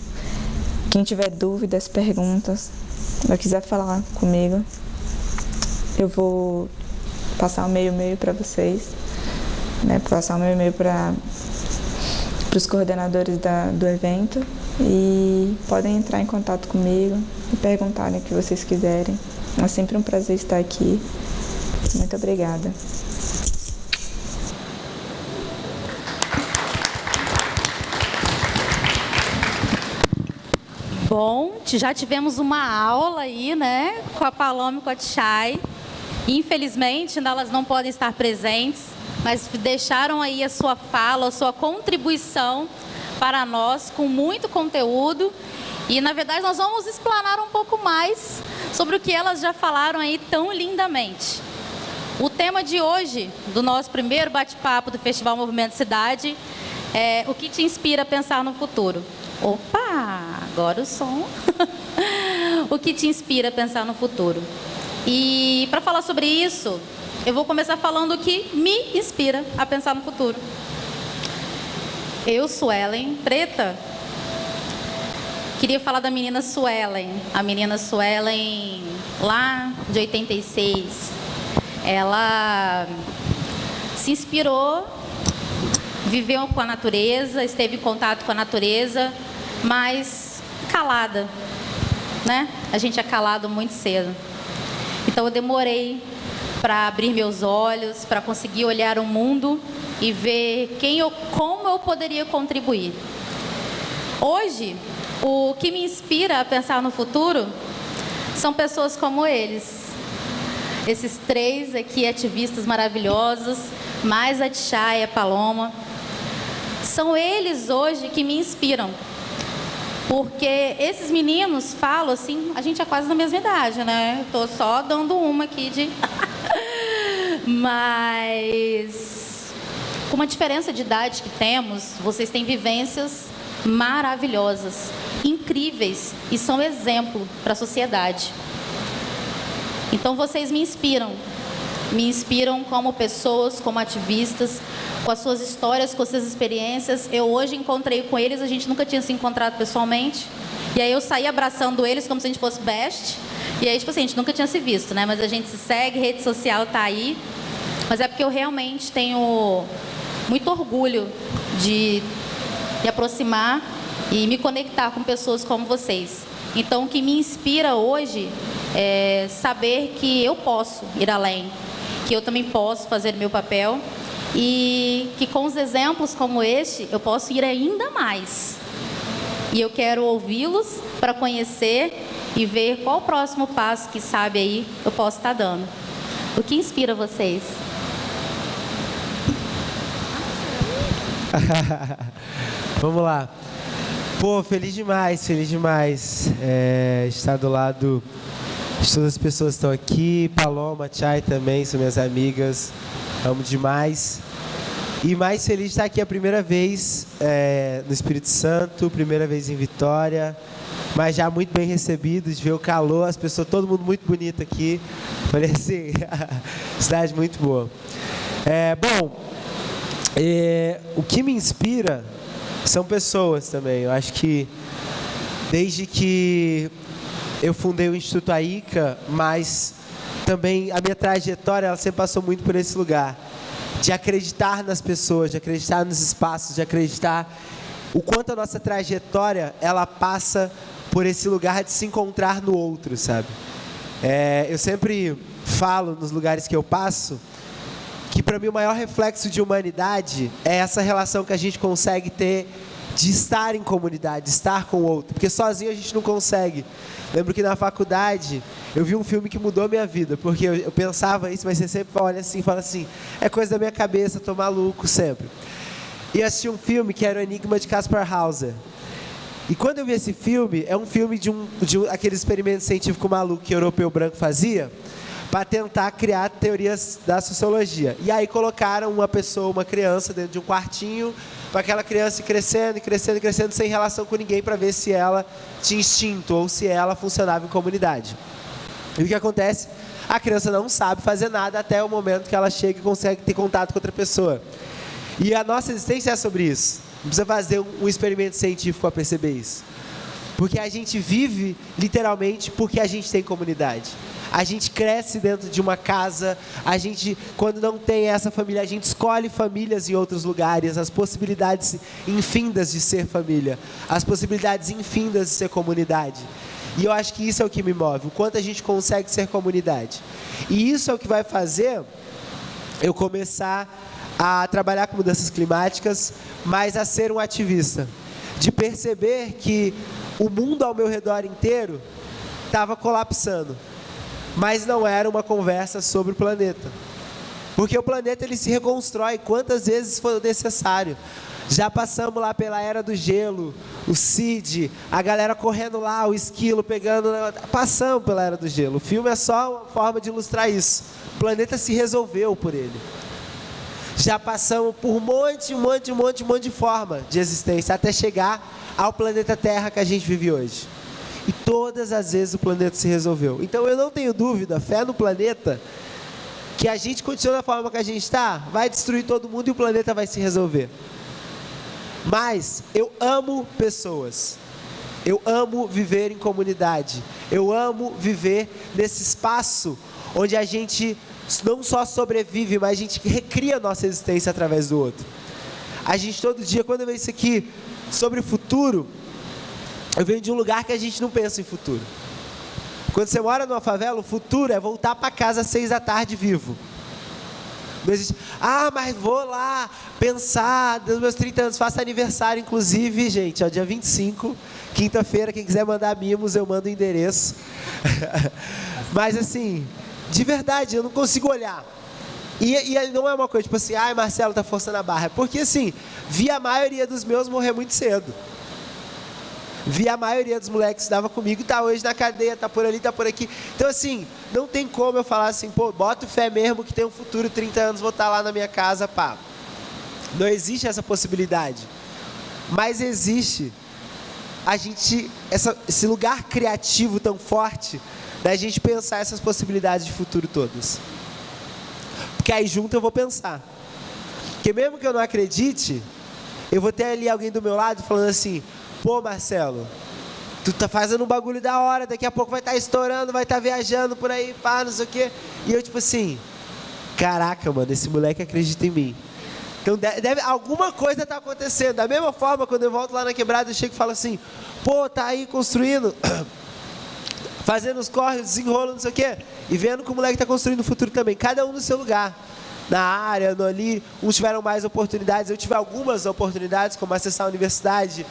Quem tiver dúvidas, perguntas, ou quiser falar comigo, eu vou passar o meu e-mail para vocês, né? Passar o meu e-mail para os coordenadores do evento e podem entrar em contato comigo e perguntarem o que vocês quiserem. É sempre um prazer estar aqui. Muito obrigada. Bom, já tivemos uma aula aí, né, com a Paloma e com a Tchai. Infelizmente, elas não podem estar presentes, mas deixaram aí a sua fala, a sua contribuição para nós com muito conteúdo. E, na verdade, nós vamos explanar um pouco mais sobre o que elas já falaram aí tão lindamente. O tema de hoje, do nosso primeiro bate-papo do Festival Movimento Cidade, é o que te inspira a pensar no futuro. Opa, agora o som. O que te inspira a pensar no futuro? E para falar sobre isso, eu vou começar falando o que me inspira a pensar no futuro. Eu, Suelen, preta, queria falar da menina Suelen. A menina Suelen, lá de 86, ela se inspirou, viveu com a natureza, esteve em contato com a natureza, mas calada, né? A gente é calado muito cedo. Então eu demorei para abrir meus olhos, para conseguir olhar o mundo e ver como eu poderia contribuir. Hoje, o que me inspira a pensar no futuro são pessoas como eles. Esses 3 aqui, ativistas maravilhosos, mais a Tchai e a Paloma. São eles hoje que me inspiram. Porque esses meninos falam assim, a gente é quase da mesma idade, né? Estou só dando uma aqui de... Mas, com uma diferença de idade que temos, vocês têm vivências maravilhosas, incríveis, e são exemplo para a sociedade. Então, vocês me inspiram como pessoas, como ativistas, com as suas histórias, com as suas experiências. Eu hoje encontrei com eles, a gente nunca tinha se encontrado pessoalmente, e aí eu saí abraçando eles como se a gente fosse best, e aí, tipo assim, a gente nunca tinha se visto, né? Mas a gente se segue, rede social tá aí, mas é porque eu realmente tenho muito orgulho de me aproximar e me conectar com pessoas como vocês. Então, o que me inspira hoje é saber que eu posso ir além, que eu também posso fazer meu papel e que com os exemplos como este eu posso ir ainda mais. E eu quero ouvi-los para conhecer e ver qual o próximo passo que, sabe, aí eu posso estar dando. O que inspira vocês? Vamos lá. Pô, feliz demais estar do lado de todas as pessoas que estão aqui. Paloma, Tchai também, são minhas amigas, amo demais. E mais feliz de estar aqui a primeira vez no Espírito Santo, primeira vez em Vitória, mas já muito bem recebido, de ver o calor, as pessoas, todo mundo muito bonito aqui. Falei assim, cidade muito boa. O que me inspira são pessoas também. Eu acho que desde que eu fundei o Instituto AICA, mas também a minha trajetória ela sempre passou muito por esse lugar de acreditar nas pessoas, de acreditar nos espaços, de acreditar o quanto a nossa trajetória ela passa por esse lugar de se encontrar no outro, sabe? Eu sempre falo nos lugares que eu passo que para mim o maior reflexo de humanidade é essa relação que a gente consegue ter de estar em comunidade, de estar com o outro, porque sozinho a gente não consegue. Lembro que na faculdade eu vi um filme que mudou a minha vida, porque eu pensava isso, mas você sempre olha assim e fala assim, é coisa da minha cabeça, tô maluco sempre. E eu assisti um filme que era o Enigma de Caspar Hauser. E quando eu vi esse filme, é um filme de aquele experimento científico maluco que o europeu branco fazia, para tentar criar teorias da sociologia. E aí colocaram uma pessoa, uma criança, dentro de um quartinho, para aquela criança ir crescendo, crescendo, crescendo, sem relação com ninguém, para ver se ela tinha instinto ou se ela funcionava em comunidade. E o que acontece? A criança não sabe fazer nada até o momento que ela chega e consegue ter contato com outra pessoa. E a nossa existência é sobre isso. Não precisa fazer um experimento científico para perceber isso. Porque a gente vive, literalmente, porque a gente tem comunidade. A gente cresce dentro de uma casa, a gente, quando não tem essa família, a gente escolhe famílias em outros lugares, as possibilidades infindas de ser família, as possibilidades infindas de ser comunidade. E eu acho que isso é o que me move, o quanto a gente consegue ser comunidade. E isso é o que vai fazer eu começar a trabalhar com mudanças climáticas, mas a ser um ativista. De perceber que o mundo ao meu redor inteiro estava colapsando. Mas não era uma conversa sobre o planeta. Porque o planeta ele se reconstrói quantas vezes for necessário. Já passamos lá pela Era do Gelo, o Cid, a galera correndo lá, o esquilo pegando... Passamos pela Era do Gelo. O filme é só uma forma de ilustrar isso. O planeta se resolveu por ele. Já passamos por um monte de forma de existência, até chegar ao planeta Terra que a gente vive hoje. E todas as vezes o planeta se resolveu. Então eu não tenho dúvida, fé no planeta, que a gente continua da forma que a gente está, vai destruir todo mundo e o planeta vai se resolver. Mas eu amo pessoas. Eu amo viver em comunidade. Eu amo viver nesse espaço onde a gente não só sobrevive, mas a gente recria a nossa existência através do outro. A gente todo dia, quando eu vejo isso aqui sobre o futuro, eu venho de um lugar que a gente não pensa em futuro. Quando você mora numa favela, o futuro é voltar para casa às 6 da tarde vivo. Não existe, mas vou lá pensar dos meus 30 anos, faço aniversário, inclusive, gente, ó, dia 25, quinta-feira, quem quiser mandar mimos, eu mando o endereço. Mas assim, de verdade, eu não consigo olhar. E não é uma coisa tipo assim, Marcelo tá forçando a barra. Porque assim, vi a maioria dos meus morrer muito cedo. Vi a maioria dos moleques que estavam comigo, tá hoje na cadeia, tá por ali, tá por aqui. Então assim, não tem como eu falar assim, pô, boto fé mesmo que tem um futuro, 30 anos, vou estar lá na minha casa, pá. Não existe essa possibilidade. Mas existe esse lugar criativo tão forte da gente pensar essas possibilidades de futuro todas. Porque aí junto eu vou pensar. Porque mesmo que eu não acredite, eu vou ter ali alguém do meu lado falando assim, pô, Marcelo, tu tá fazendo um bagulho da hora, daqui a pouco vai estar estourando, vai estar viajando por aí, pá, não sei o quê. E eu tipo assim, caraca, mano, esse moleque acredita em mim. Então alguma coisa tá acontecendo. Da mesma forma, quando eu volto lá na quebrada, eu chego e falo assim, pô, tá aí construindo, fazendo os corres, desenrolo, não sei o quê, e vendo que o moleque tá construindo o futuro também, cada um no seu lugar. Na área, ali, uns tiveram mais oportunidades, eu tive algumas oportunidades, como acessar a universidade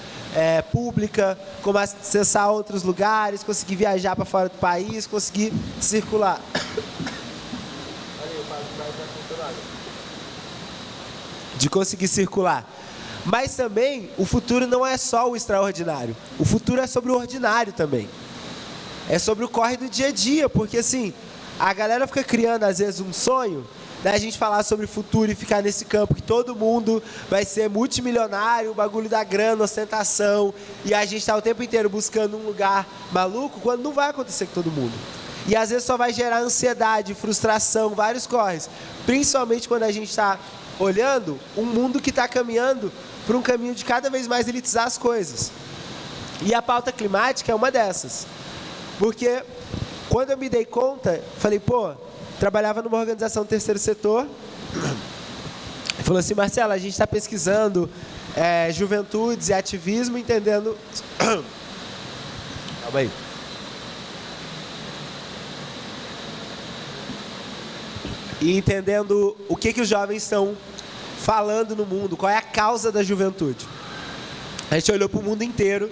pública, como acessar outros lugares, conseguir viajar para fora do país, conseguir circular. De conseguir circular. Mas também, o futuro não é só o extraordinário, o futuro é sobre o ordinário também. É sobre o corre do dia a dia, porque assim, a galera fica criando às vezes um sonho, a gente falar sobre o futuro e ficar nesse campo que todo mundo vai ser multimilionário, o bagulho da grana, ostentação, e a gente está o tempo inteiro buscando um lugar maluco, quando não vai acontecer com todo mundo. E às vezes só vai gerar ansiedade, frustração, vários corres. Principalmente quando a gente está olhando um mundo que está caminhando para um caminho de cada vez mais elitizar as coisas. E a pauta climática é uma dessas. Porque quando eu me dei conta, falei, pô, trabalhava numa organização do terceiro setor, falou assim, Marcelo, a gente está pesquisando juventudes e ativismo, entendendo... Calma aí. E entendendo o que os jovens estão falando no mundo, qual é a causa da juventude. A gente olhou para o mundo inteiro,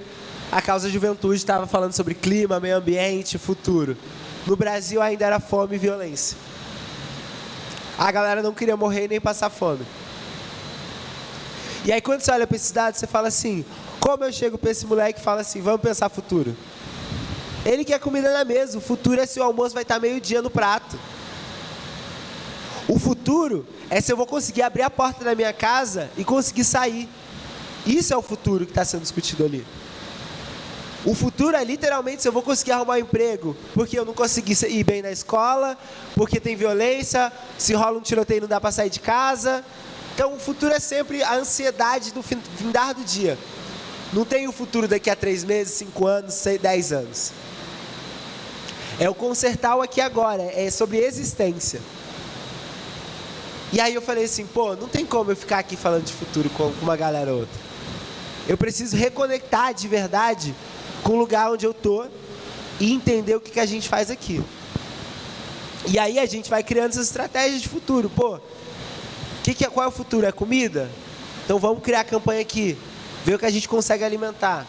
a causa da juventude estava falando sobre clima, meio ambiente, futuro. No Brasil ainda era fome e violência. A galera não queria morrer nem passar fome. E aí quando você olha para esses dados, você fala assim, como eu chego para esse moleque e falo assim, vamos pensar futuro? Ele quer comida na mesa, o futuro é se o almoço vai estar meio-dia no prato. O futuro é se eu vou conseguir abrir a porta da minha casa e conseguir sair. Isso é o futuro que está sendo discutido ali. O futuro é literalmente se eu vou conseguir arrumar um emprego, porque eu não consegui ir bem na escola, porque tem violência, se rola um tiroteio não dá para sair de casa. Então o futuro é sempre a ansiedade do findar do dia. Não tem o futuro daqui a 3 meses, 5 anos, 10 anos. É o consertar o aqui e agora, é sobre existência. E aí eu falei assim, pô, não tem como eu ficar aqui falando de futuro com uma galera ou outra. Eu preciso reconectar de verdade com o lugar onde eu tô e entender o que a gente faz aqui. E aí a gente vai criando essas estratégias de futuro. Pô, qual é o futuro? É comida? Então vamos criar a campanha aqui, ver o que a gente consegue alimentar.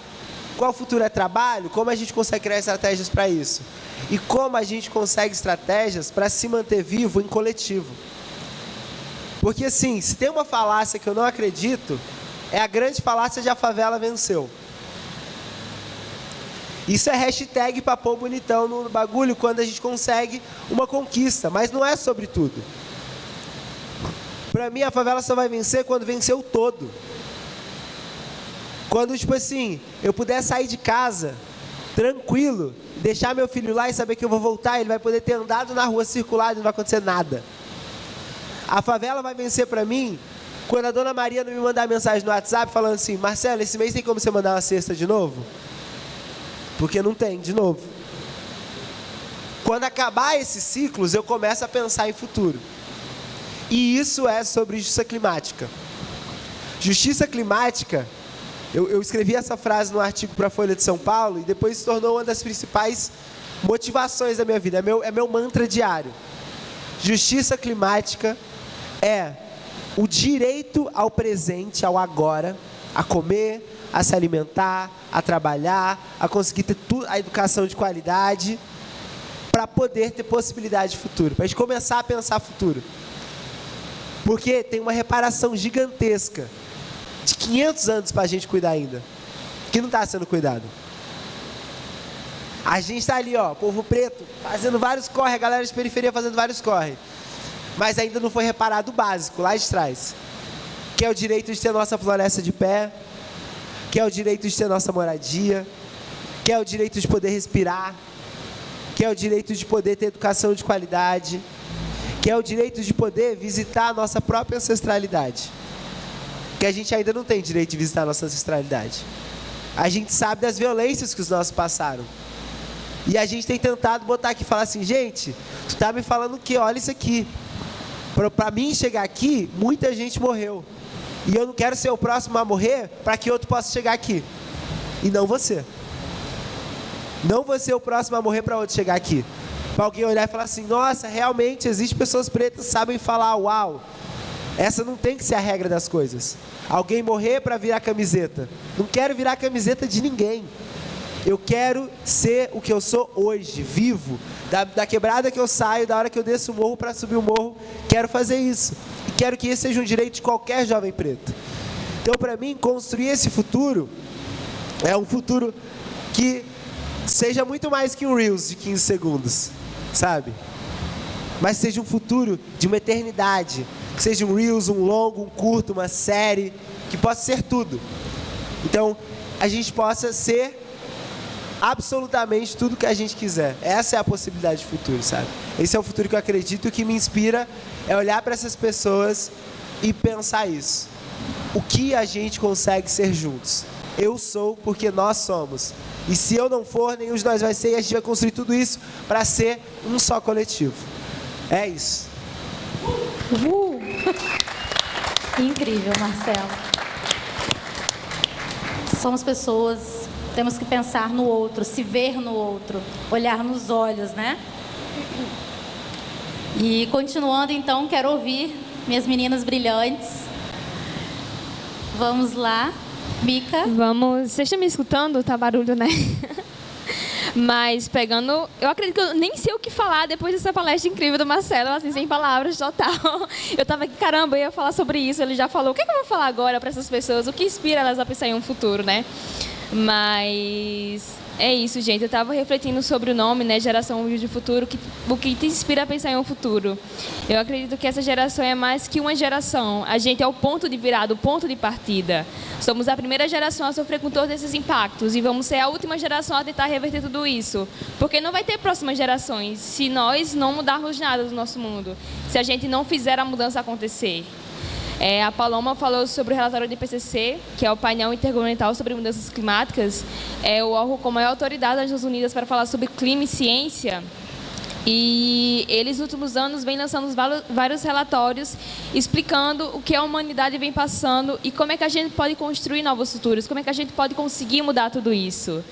Qual o futuro? É trabalho? Como a gente consegue criar estratégias para isso? E como a gente consegue estratégias para se manter vivo em coletivo? Porque assim, se tem uma falácia que eu não acredito, é a grande falácia de a favela venceu. Isso é hashtag pra pôr bonitão no bagulho quando a gente consegue uma conquista, mas não é sobre tudo. Pra mim, a favela só vai vencer quando vencer o todo. Quando, tipo assim, eu puder sair de casa, tranquilo, deixar meu filho lá e saber que eu vou voltar, ele vai poder ter andado na rua, circulado e não vai acontecer nada. A favela vai vencer pra mim quando a Dona Maria não me mandar mensagem no WhatsApp falando assim, Marcelo, esse mês tem como você mandar uma cesta de novo? Porque não tem, de novo. Quando acabar esses ciclos, eu começo a pensar em futuro. E isso é sobre justiça climática. Justiça climática, eu escrevi essa frase no artigo para a Folha de São Paulo e depois se tornou uma das principais motivações da minha vida. É meu mantra diário. Justiça climática é o direito ao presente, ao agora, a comer, a se alimentar, a trabalhar, a conseguir ter a educação de qualidade, para poder ter possibilidade de futuro, para a gente começar a pensar futuro. Porque tem uma reparação gigantesca de 500 anos para a gente cuidar ainda, que não está sendo cuidado. A gente está ali, ó, povo preto, fazendo vários corre, a galera de periferia fazendo vários corre. Mas ainda não foi reparado o básico, lá de trás. Que é o direito de ter nossa floresta de pé, que é o direito de ter nossa moradia, que é o direito de poder respirar, que é o direito de poder ter educação de qualidade, que é o direito de poder visitar a nossa própria ancestralidade. Que a gente ainda não tem direito de visitar a nossa ancestralidade. A gente sabe das violências que os nossos passaram. E a gente tem tentado botar aqui e falar assim, gente, tu tá me falando que olha isso aqui. Para mim chegar aqui, muita gente morreu. E eu não quero ser o próximo a morrer para que outro possa chegar aqui. E não você. Não vou ser o próximo a morrer para outro chegar aqui. Para alguém olhar e falar assim, nossa, realmente existem pessoas pretas que sabem falar, uau. Essa não tem que ser a regra das coisas. Alguém morrer para virar camiseta. Não quero virar camiseta de ninguém. Eu quero ser o que eu sou hoje, vivo. Da quebrada que eu saio, da hora que eu desço o morro para subir o morro, quero fazer isso. E quero que esse seja um direito de qualquer jovem preto. Então, para mim, construir esse futuro é um futuro que seja muito mais que um Reels de 15 segundos, sabe? Mas seja um futuro de uma eternidade. Que seja um Reels, um longo, um curto, uma série, que possa ser tudo. Então, a gente possa ser absolutamente tudo que a gente quiser. Essa é a possibilidade de futuro, sabe? Esse é o futuro que eu acredito, e o que me inspira é olhar para essas pessoas e pensar isso. O que a gente consegue ser juntos? Eu sou porque nós somos. E se eu não for, nenhum de nós vai ser, e a gente vai construir tudo isso para ser um só coletivo. É isso. Incrível, Marcelo. Somos pessoas, temos que pensar no outro, se ver no outro, olhar nos olhos, né? E continuando, então, quero ouvir minhas meninas brilhantes. Vamos lá, Mica. Vamos, vocês estão me escutando? Tá barulho, né? Mas pegando, eu acredito que eu nem sei o que falar depois dessa palestra incrível do Marcelo, assim, sem palavras, total. Eu tava aqui, caramba, eu ia falar sobre isso, ele já falou. O que é que eu vou falar agora para essas pessoas? O que inspira elas a pensar em um futuro, né? Mas é isso, gente. Eu estava refletindo sobre o nome, né? Geração de Futuro, o que te inspira a pensar em um futuro. Eu acredito que essa geração é mais que uma geração. A gente é o ponto de virada, o ponto de partida. Somos a primeira geração a sofrer com todos esses impactos e vamos ser a última geração a tentar reverter tudo isso. Porque não vai ter próximas gerações se nós não mudarmos nada do nosso mundo, se a gente não fizer a mudança acontecer. A Paloma falou sobre o relatório do IPCC, que é o painel intergovernamental sobre mudanças climáticas. É o órgão com a maior autoridade das Nações Unidas para falar sobre clima e ciência. E eles, nos últimos anos, vêm lançando vários relatórios explicando o que a humanidade vem passando e como é que a gente pode construir novos futuros, como é que a gente pode conseguir mudar tudo isso.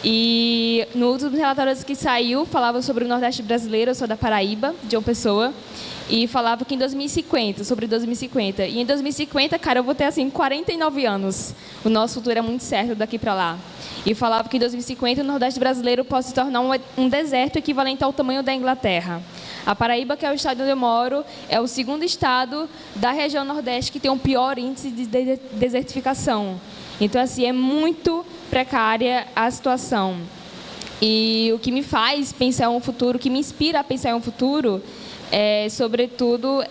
E no último relatório que saiu, falava sobre o Nordeste brasileiro, eu sou da Paraíba, de uma pessoa, e falava que em 2050, sobre 2050. E em 2050, cara, eu vou ter, assim, 49 anos. O nosso futuro é muito certo daqui para lá. E falava que em 2050 o Nordeste brasileiro pode se tornar um deserto equivalente ao tamanho da Inglaterra. A Paraíba, que é o estado onde eu moro, é o segundo estado da região Nordeste que tem o pior índice de desertificação. Então, assim, é muito precária a situação. E o que me faz pensar em um futuro, o que me inspira a pensar em um futuro, sobretudo,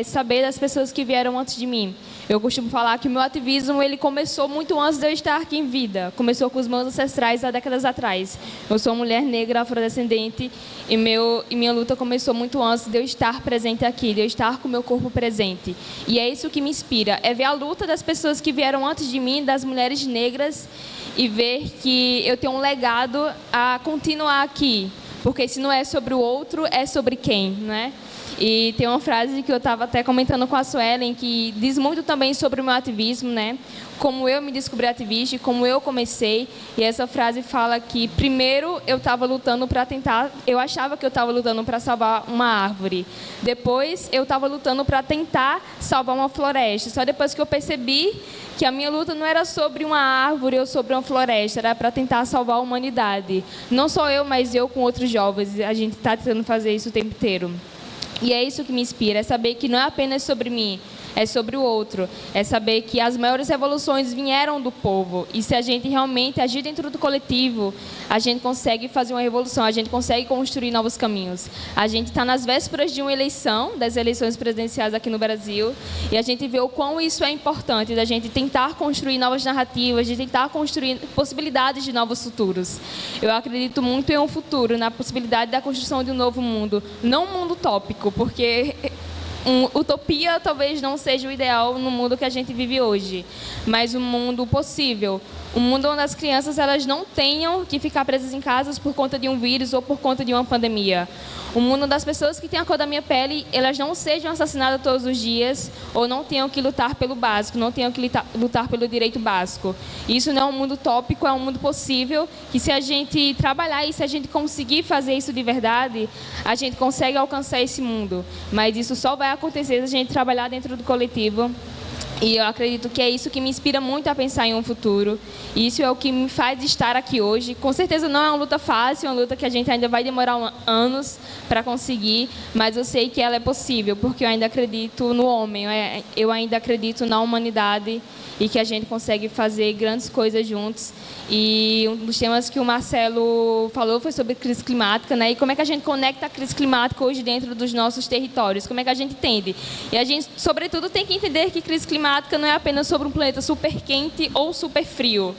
saber das pessoas que vieram antes de mim. Eu costumo falar que o meu ativismo ele começou muito antes de eu estar aqui em vida. Começou com os meus ancestrais há décadas atrás. Eu sou uma mulher negra, afrodescendente, e minha luta começou muito antes de eu estar presente aqui, de eu estar com o meu corpo presente. E é isso que me inspira, é ver a luta das pessoas que vieram antes de mim, das mulheres negras, e ver que eu tenho um legado a continuar aqui. Porque se não é sobre o outro, é sobre quem, né? E tem uma frase que eu estava até comentando com a Suelen, que diz muito também sobre o meu ativismo, né? Como eu me descobri ativista, como eu comecei. E essa frase fala que, primeiro, eu estava lutando para tentar... Eu achava que eu estava lutando para salvar uma árvore. Depois, eu estava lutando para tentar salvar uma floresta. Só depois que eu percebi que a minha luta não era sobre uma árvore ou sobre uma floresta, era para tentar salvar a humanidade. Não só eu, mas eu com outros jovens. A gente está tentando fazer isso o tempo inteiro. E é isso que me inspira, é saber que não é apenas sobre mim, é sobre o outro. É saber que as maiores revoluções vieram do povo. E se a gente realmente agir dentro do coletivo, a gente consegue fazer uma revolução, a gente consegue construir novos caminhos. A gente está nas vésperas de uma eleição, das eleições presidenciais aqui no Brasil, e a gente vê o quão isso é importante, da gente tentar construir novas narrativas, de tentar construir possibilidades de novos futuros. Eu acredito muito em um futuro, na possibilidade da construção de um novo mundo. Não um mundo utópico, porque... utopia talvez não seja o ideal no mundo que a gente vive hoje, mas um mundo possível. Um mundo onde as crianças elas não tenham que ficar presas em casas por conta de um vírus ou por conta de uma pandemia. Um mundo onde as pessoas que têm a cor da minha pele, elas não sejam assassinadas todos os dias ou não tenham que lutar pelo básico, não tenham que lutar pelo direito básico. Isso não é um mundo utópico, é um mundo possível, que se a gente trabalhar e se a gente conseguir fazer isso de verdade, a gente consegue alcançar esse mundo. Mas isso só vai acontecer se a gente trabalhar dentro do coletivo. E eu acredito que é isso que me inspira muito a pensar em um futuro. Isso é o que me faz estar aqui hoje. Com certeza não é uma luta fácil, é uma luta que a gente ainda vai demorar anos para conseguir, mas eu sei que ela é possível, porque eu ainda acredito no homem, eu ainda acredito na humanidade e que a gente consegue fazer grandes coisas juntos. E um dos temas que o Marcelo falou foi sobre crise climática, né? E como é que a gente conecta a crise climática hoje dentro dos nossos territórios, como é que a gente entende. E a gente, sobretudo, tem que entender que crise climática não é apenas sobre um planeta super quente ou super frio.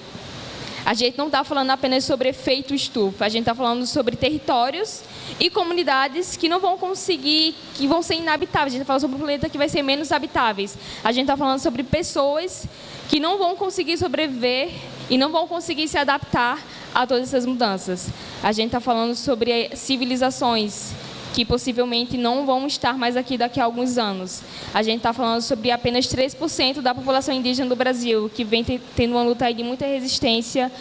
A gente não está falando apenas sobre efeito estufa, a gente está falando sobre territórios e comunidades que não vão conseguir, que vão ser inabitáveis. A gente está falando sobre um planeta que vai ser menos habitáveis. A gente está falando sobre pessoas que não vão conseguir sobreviver e não vão conseguir se adaptar a todas essas mudanças. A gente está falando sobre civilizações que possivelmente não vão estar mais aqui daqui a alguns anos. A gente está falando sobre apenas 3% da população indígena do Brasil, que vem tendo uma luta aí de muita resistência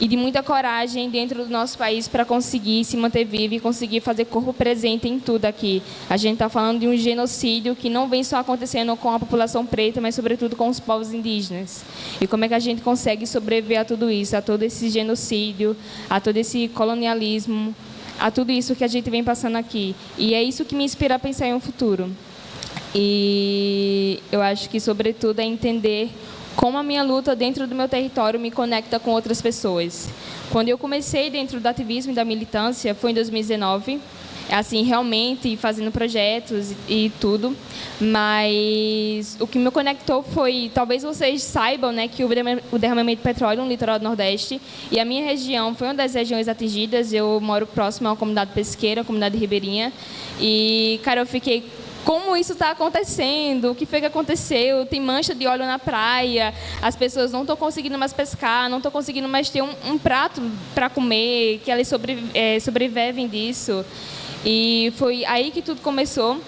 e de muita coragem dentro do nosso país para conseguir se manter vivo e conseguir fazer corpo presente em tudo aqui. A gente está falando de um genocídio que não vem só acontecendo com a população preta, mas sobretudo com os povos indígenas. E como é que a gente consegue sobreviver a tudo isso, a todo esse genocídio, a todo esse colonialismo, a tudo isso que a gente vem passando aqui. E é isso que me inspira a pensar em um futuro. E eu acho que, sobretudo, é entender como a minha luta dentro do meu território me conecta com outras pessoas. Quando eu comecei dentro do ativismo e da militância, foi em 2019, assim, realmente fazendo projetos e tudo, mas o que me conectou foi, talvez vocês saibam, né, que o derramamento de petróleo no litoral do Nordeste, e a minha região foi uma das regiões atingidas. Eu moro próximo a uma comunidade pesqueira, a comunidade ribeirinha, e, cara, eu fiquei... Como isso está acontecendo? O que foi que aconteceu? Tem mancha de óleo na praia, as pessoas não estão conseguindo mais pescar, não estão conseguindo mais ter um prato para comer, que elas sobrevivem disso. E foi aí que tudo começou.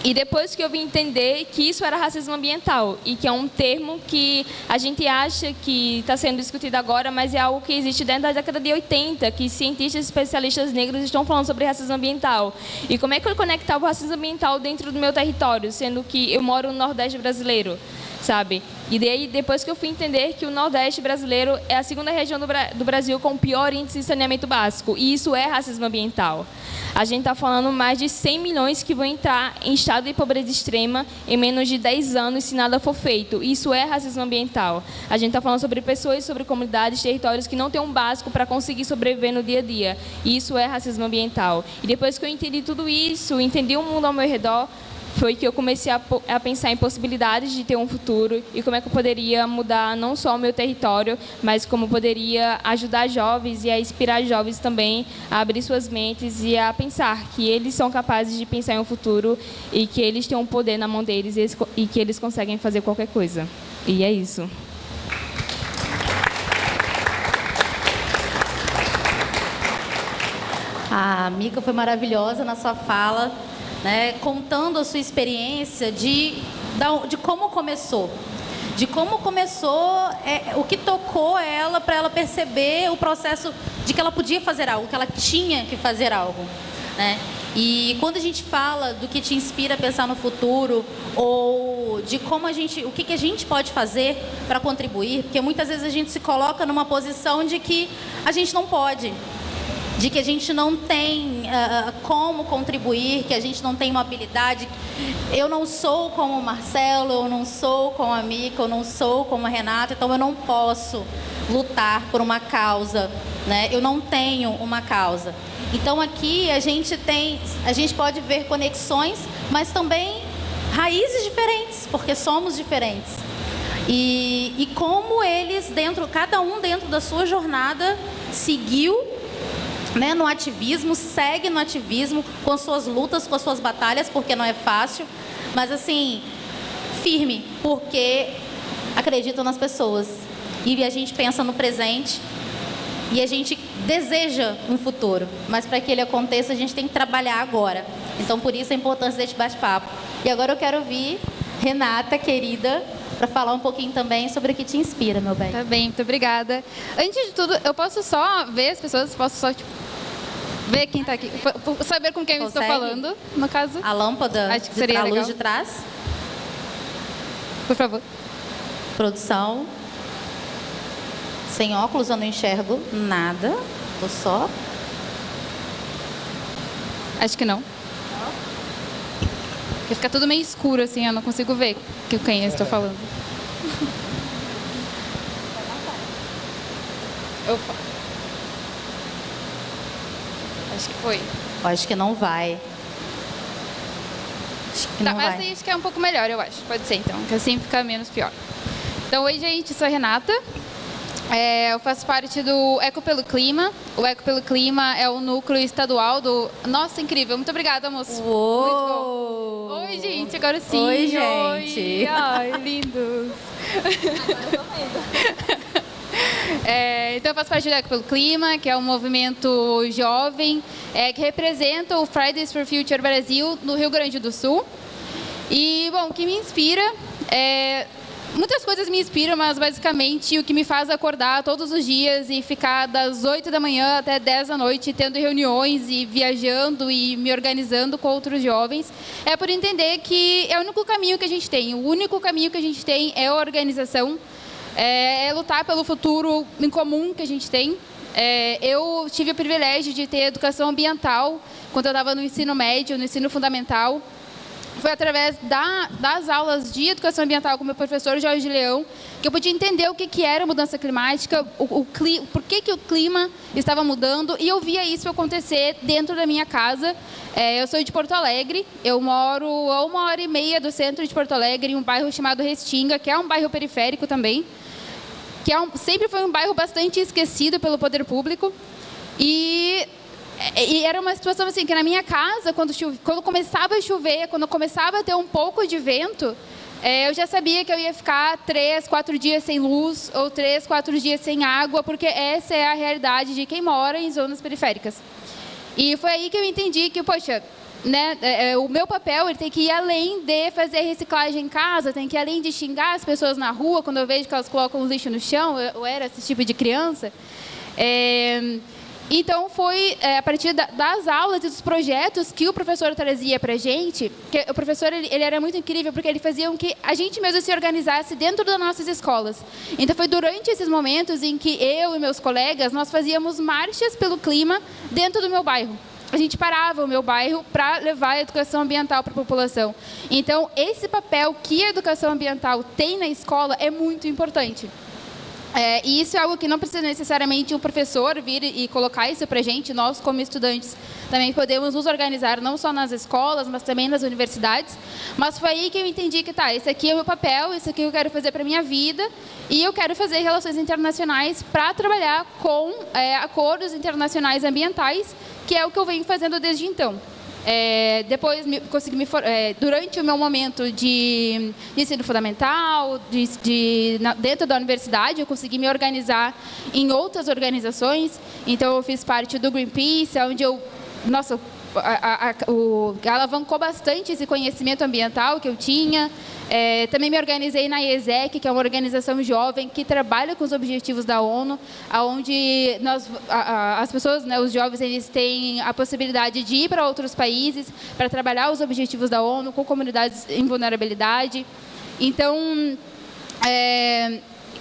E depois que eu vim entender que isso era racismo ambiental, e que é um termo que a gente acha que está sendo discutido agora, mas é algo que existe desde a década de 80, que cientistas especialistas negros estão falando sobre racismo ambiental. E como é que eu conectava o racismo ambiental dentro do meu território, sendo que eu moro no Nordeste brasileiro, sabe? E daí, depois que eu fui entender que o Nordeste brasileiro é a segunda região do Brasil com o pior índice de saneamento básico, e isso é racismo ambiental. A gente está falando mais de 100 milhões que vão entrar em estado de pobreza extrema em menos de 10 anos se nada for feito. Isso é racismo ambiental. A gente está falando sobre pessoas, sobre comunidades, territórios que não têm um básico para conseguir sobreviver no dia a dia. E isso é racismo ambiental. E depois que eu entendi tudo isso, entendi o mundo ao meu redor, foi que eu comecei a pensar em possibilidades de ter um futuro e como é que eu poderia mudar não só o meu território, mas como poderia ajudar jovens e a inspirar jovens também a abrir suas mentes e a pensar que eles são capazes de pensar em um futuro e que eles têm um poder na mão deles e que eles conseguem fazer qualquer coisa. E é isso. Mica foi maravilhosa na sua fala, né, contando a sua experiência de como começou. De como começou, o que tocou ela para ela perceber o processo de que ela podia fazer algo, que ela tinha que fazer algo, né? E quando a gente fala do que te inspira a pensar no futuro, ou de como o que a gente pode fazer para contribuir, porque muitas vezes a gente se coloca numa posição de que a gente não pode, de que a gente não tem como contribuir, que a gente não tem uma habilidade. Eu não sou como o Marcelo, eu não sou como a Mica, eu não sou como a Renata, então eu não posso lutar por uma causa, né? Eu não tenho uma causa. Então aqui a gente pode ver conexões, mas também raízes diferentes, porque somos diferentes. E como eles, cada um dentro da sua jornada, seguiu, né, no ativismo, segue no ativismo, com suas lutas, com as suas batalhas, porque não é fácil, mas assim, firme, porque acreditam nas pessoas. E a gente pensa no presente e a gente deseja um futuro, mas para que ele aconteça a gente tem que trabalhar agora. Então por isso a importância desse bate-papo. E agora eu quero ouvir Renata, querida, para falar um pouquinho também sobre o que te inspira, meu bem. Tá bem, muito obrigada. Antes de tudo, eu posso só ver as pessoas, posso só ver quem está aqui, saber com quem eu estou falando, no caso. A lâmpada, acho que seria a legal. luz de trás. Por favor. Produção. Sem óculos eu não enxergo nada. Tô só. Acho que não. Porque fica tudo meio escuro assim, eu não consigo ver quem eu estou falando. Opa. Acho que foi. Eu acho que não vai. Acho que não Mas vai. aí acho que é um pouco melhor, eu acho. Pode ser então, que assim fica menos pior. Então, oi gente, sou a Renata. Eu faço parte do Eco pelo Clima. O Eco pelo Clima é o núcleo estadual do... Nossa, incrível. Muito obrigada, moço. Uou! Muito bom. Oi, gente. Agora sim. Oi, gente. Oi. Ai, lindos. Então, eu faço parte do Eco pelo Clima, que é um movimento jovem que representa o Fridays for Future Brasil no Rio Grande do Sul. E, bom, o que me inspira muitas coisas me inspiram, mas basicamente o que me faz acordar todos os dias e ficar das 8 da manhã até 10 da noite tendo reuniões e viajando e me organizando com outros jovens é por entender que é o único caminho que a gente tem. O único caminho que a gente tem é a organização, é lutar pelo futuro em comum que a gente tem. Eu tive o privilégio de ter educação ambiental quando eu estava no ensino médio, no ensino fundamental. Foi através das aulas de educação ambiental com o meu professor Jorge Leão que eu pude entender o que era mudança climática, por que o clima estava mudando, e eu via isso acontecer dentro da minha casa. Eu sou de Porto Alegre, eu moro a 1h30 do centro de Porto Alegre, em um bairro chamado Restinga, que é um bairro periférico também, que sempre foi um bairro bastante esquecido pelo poder público. E era uma situação assim, que na minha casa, quando começava a chover, quando começava a ter um pouco de vento, eu já sabia que eu ia ficar 3, 4 dias sem luz, ou 3, 4 dias sem água, porque essa é a realidade de quem mora em zonas periféricas. E foi aí que eu entendi que, poxa, né, o meu papel ele tem que ir além de fazer reciclagem em casa, tem que ir além de xingar as pessoas na rua, quando eu vejo que elas colocam lixo no chão, eu era esse tipo de criança. Então, foi a partir das aulas e dos projetos que o professor trazia para a gente, que o professor ele era muito incrível, porque ele fazia com que a gente mesmo se organizasse dentro das nossas escolas. Então, foi durante esses momentos em que eu e meus colegas, nós fazíamos marchas pelo clima dentro do meu bairro. A gente parava o meu bairro para levar a educação ambiental para a população. Então, esse papel que a educação ambiental tem na escola é muito importante. E isso é algo que não precisa necessariamente um professor vir e colocar isso para a gente. Nós, como estudantes, também podemos nos organizar, não só nas escolas, mas também nas universidades. Mas foi aí que eu entendi que, esse aqui é o meu papel, isso aqui eu quero fazer para a minha vida, e eu quero fazer relações internacionais para trabalhar com acordos internacionais ambientais, que é o que eu venho fazendo desde então. Depois consegui durante o meu momento de ensino fundamental, dentro da universidade, eu consegui me organizar em outras organizações. Então, eu fiz parte do Greenpeace, onde eu nossa, alavancou bastante esse conhecimento ambiental que eu tinha. Também me organizei na IESEC, que é uma organização jovem que trabalha com os objetivos da ONU, onde as pessoas, né, os jovens, eles têm a possibilidade de ir para outros países para trabalhar os objetivos da ONU com comunidades em vulnerabilidade. Então,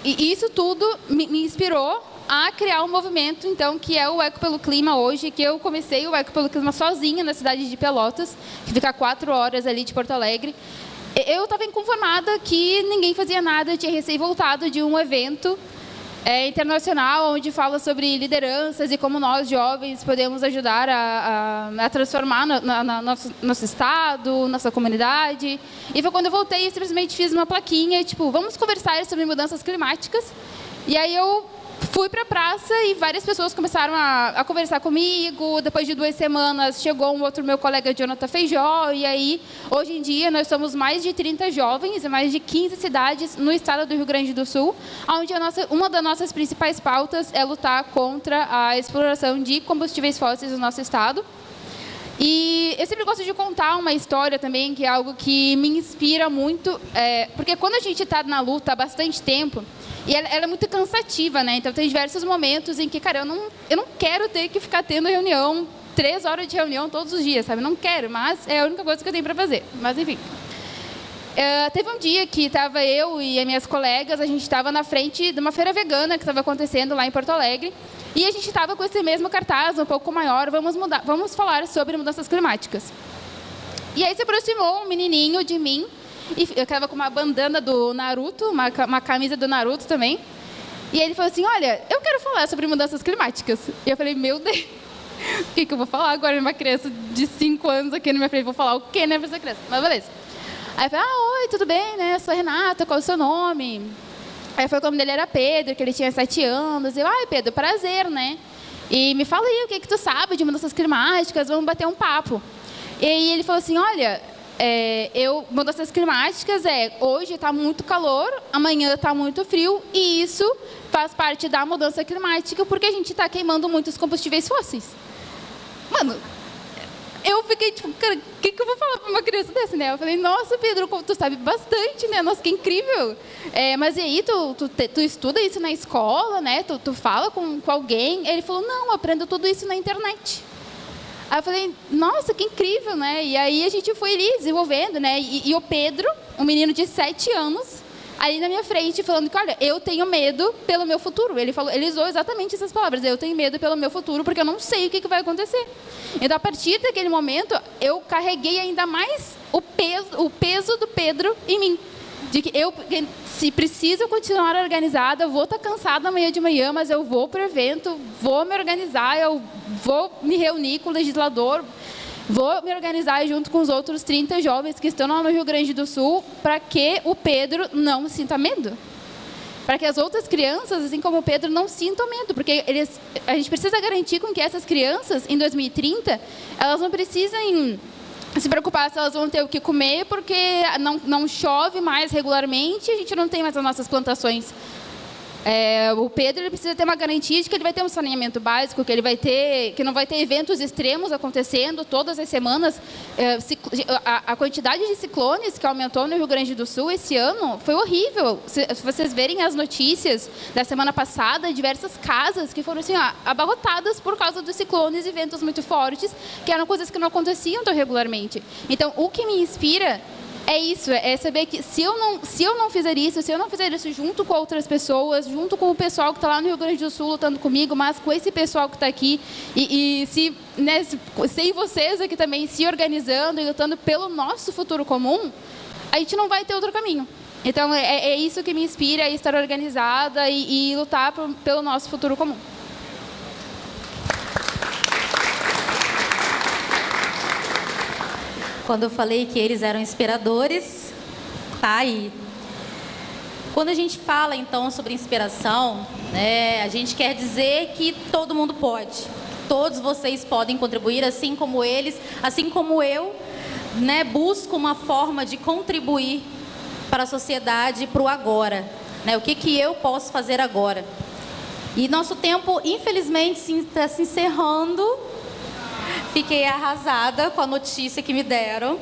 isso tudo me inspirou a criar um movimento, então, que é o Eco pelo Clima hoje, que eu comecei o Eco pelo Clima sozinha na cidade de Pelotas, que fica a 4 horas ali de Porto Alegre. Eu estava inconformada que ninguém fazia nada, eu tinha recém-voltado de um evento internacional, onde fala sobre lideranças e como nós, jovens, podemos ajudar a transformar nosso estado, nossa comunidade. E foi quando eu voltei e simplesmente fiz uma plaquinha, tipo, vamos conversar sobre mudanças climáticas. E aí eu fui para a praça e várias pessoas começaram a conversar comigo. Depois de 2 semanas, chegou um outro meu colega, Jonathan Feijó. E aí, hoje em dia, nós somos mais de 30 jovens em mais de 15 cidades no estado do Rio Grande do Sul, onde uma das nossas principais pautas é lutar contra a exploração de combustíveis fósseis no nosso estado. E eu sempre gosto de contar uma história também, que é algo que me inspira muito, porque quando a gente está na luta há bastante tempo, e ela é muito cansativa, né? Então, tem diversos momentos em que, cara, eu não quero ter que ficar tendo reunião, 3 horas de reunião todos os dias, sabe? Não quero, mas é a única coisa que eu tenho para fazer. Mas, enfim. Teve um dia que estava eu e as minhas colegas, a gente estava na frente de uma feira vegana que estava acontecendo lá em Porto Alegre, e a gente estava com esse mesmo cartaz, um pouco maior, vamos falar sobre mudanças climáticas. E aí se aproximou um menininho de mim, e eu estava com uma bandana do Naruto, uma camisa do Naruto também. E ele falou assim, olha, eu quero falar sobre mudanças climáticas. E eu falei, meu Deus, o que eu vou falar agora? Uma criança de 5 anos aqui na minha frente, vou falar o quê, né, para essa criança? Mas beleza. Aí eu falei, oi, tudo bem, né? Eu sou a Renata, qual é o seu nome? Aí foi, o nome dele era Pedro, que ele tinha 7 anos. Eu, Pedro, prazer, né? E me fala aí, o que tu sabe de mudanças climáticas? Vamos bater um papo. E aí ele falou assim, olha... mudanças climáticas hoje está muito calor, amanhã está muito frio, e isso faz parte da mudança climática porque a gente está queimando muitos combustíveis fósseis. Mano, eu fiquei tipo, cara, o que eu vou falar para uma criança dessa, né? Eu falei, nossa, Pedro, tu sabe bastante, né? Nossa, que incrível. Mas e aí, tu estuda isso na escola, né? Tu fala com alguém? Ele falou, não, eu aprendo tudo isso na internet. Aí eu falei, nossa, que incrível, né? E aí a gente foi ali desenvolvendo, né? E o Pedro, um menino de 7 anos, ali na minha frente, falando que, olha, eu tenho medo pelo meu futuro. Ele usou exatamente essas palavras, eu tenho medo pelo meu futuro porque eu não sei o que vai acontecer. Então, a partir daquele momento, eu carreguei ainda mais o peso do Pedro em mim. De que se preciso continuar organizada, eu vou estar cansada amanhã de manhã, mas eu vou para o evento, vou me organizar, eu vou me reunir com o legislador, vou me organizar junto com os outros 30 jovens que estão lá no Rio Grande do Sul, para que o Pedro não sinta medo. Para que as outras crianças, assim como o Pedro, não sintam medo. Porque a gente precisa garantir com que essas crianças, em 2030, elas não precisem se preocupar se elas vão ter o que comer, porque não chove mais regularmente e a gente não tem mais as nossas plantações. O Pedro ele precisa ter uma garantia de que ele vai ter um saneamento básico, que não vai ter eventos extremos acontecendo todas as semanas. A quantidade de ciclones que aumentou no Rio Grande do Sul esse ano foi horrível. Se vocês verem as notícias da semana passada, diversas casas que foram assim, abarrotadas por causa dos ciclones e ventos muito fortes, que eram coisas que não aconteciam tão regularmente. Então, o que me inspira é isso, é saber que se eu não fizer isso, se eu não fizer isso junto com outras pessoas, junto com o pessoal que está lá no Rio Grande do Sul lutando comigo, mas com esse pessoal que está aqui, se vocês aqui também se organizando e lutando pelo nosso futuro comum, a gente não vai ter outro caminho. Então, é isso que me inspira, é estar organizada e lutar pelo nosso futuro comum. Quando eu falei que eles eram inspiradores, tá aí. Quando a gente fala, então, sobre inspiração, a gente quer dizer que todo mundo pode. Todos vocês podem contribuir, assim como eles, assim como eu, busco uma forma de contribuir para a sociedade, para o agora. O que eu posso fazer agora? E nosso tempo, infelizmente, está se encerrando. fiquei arrasada com a notícia que me deram,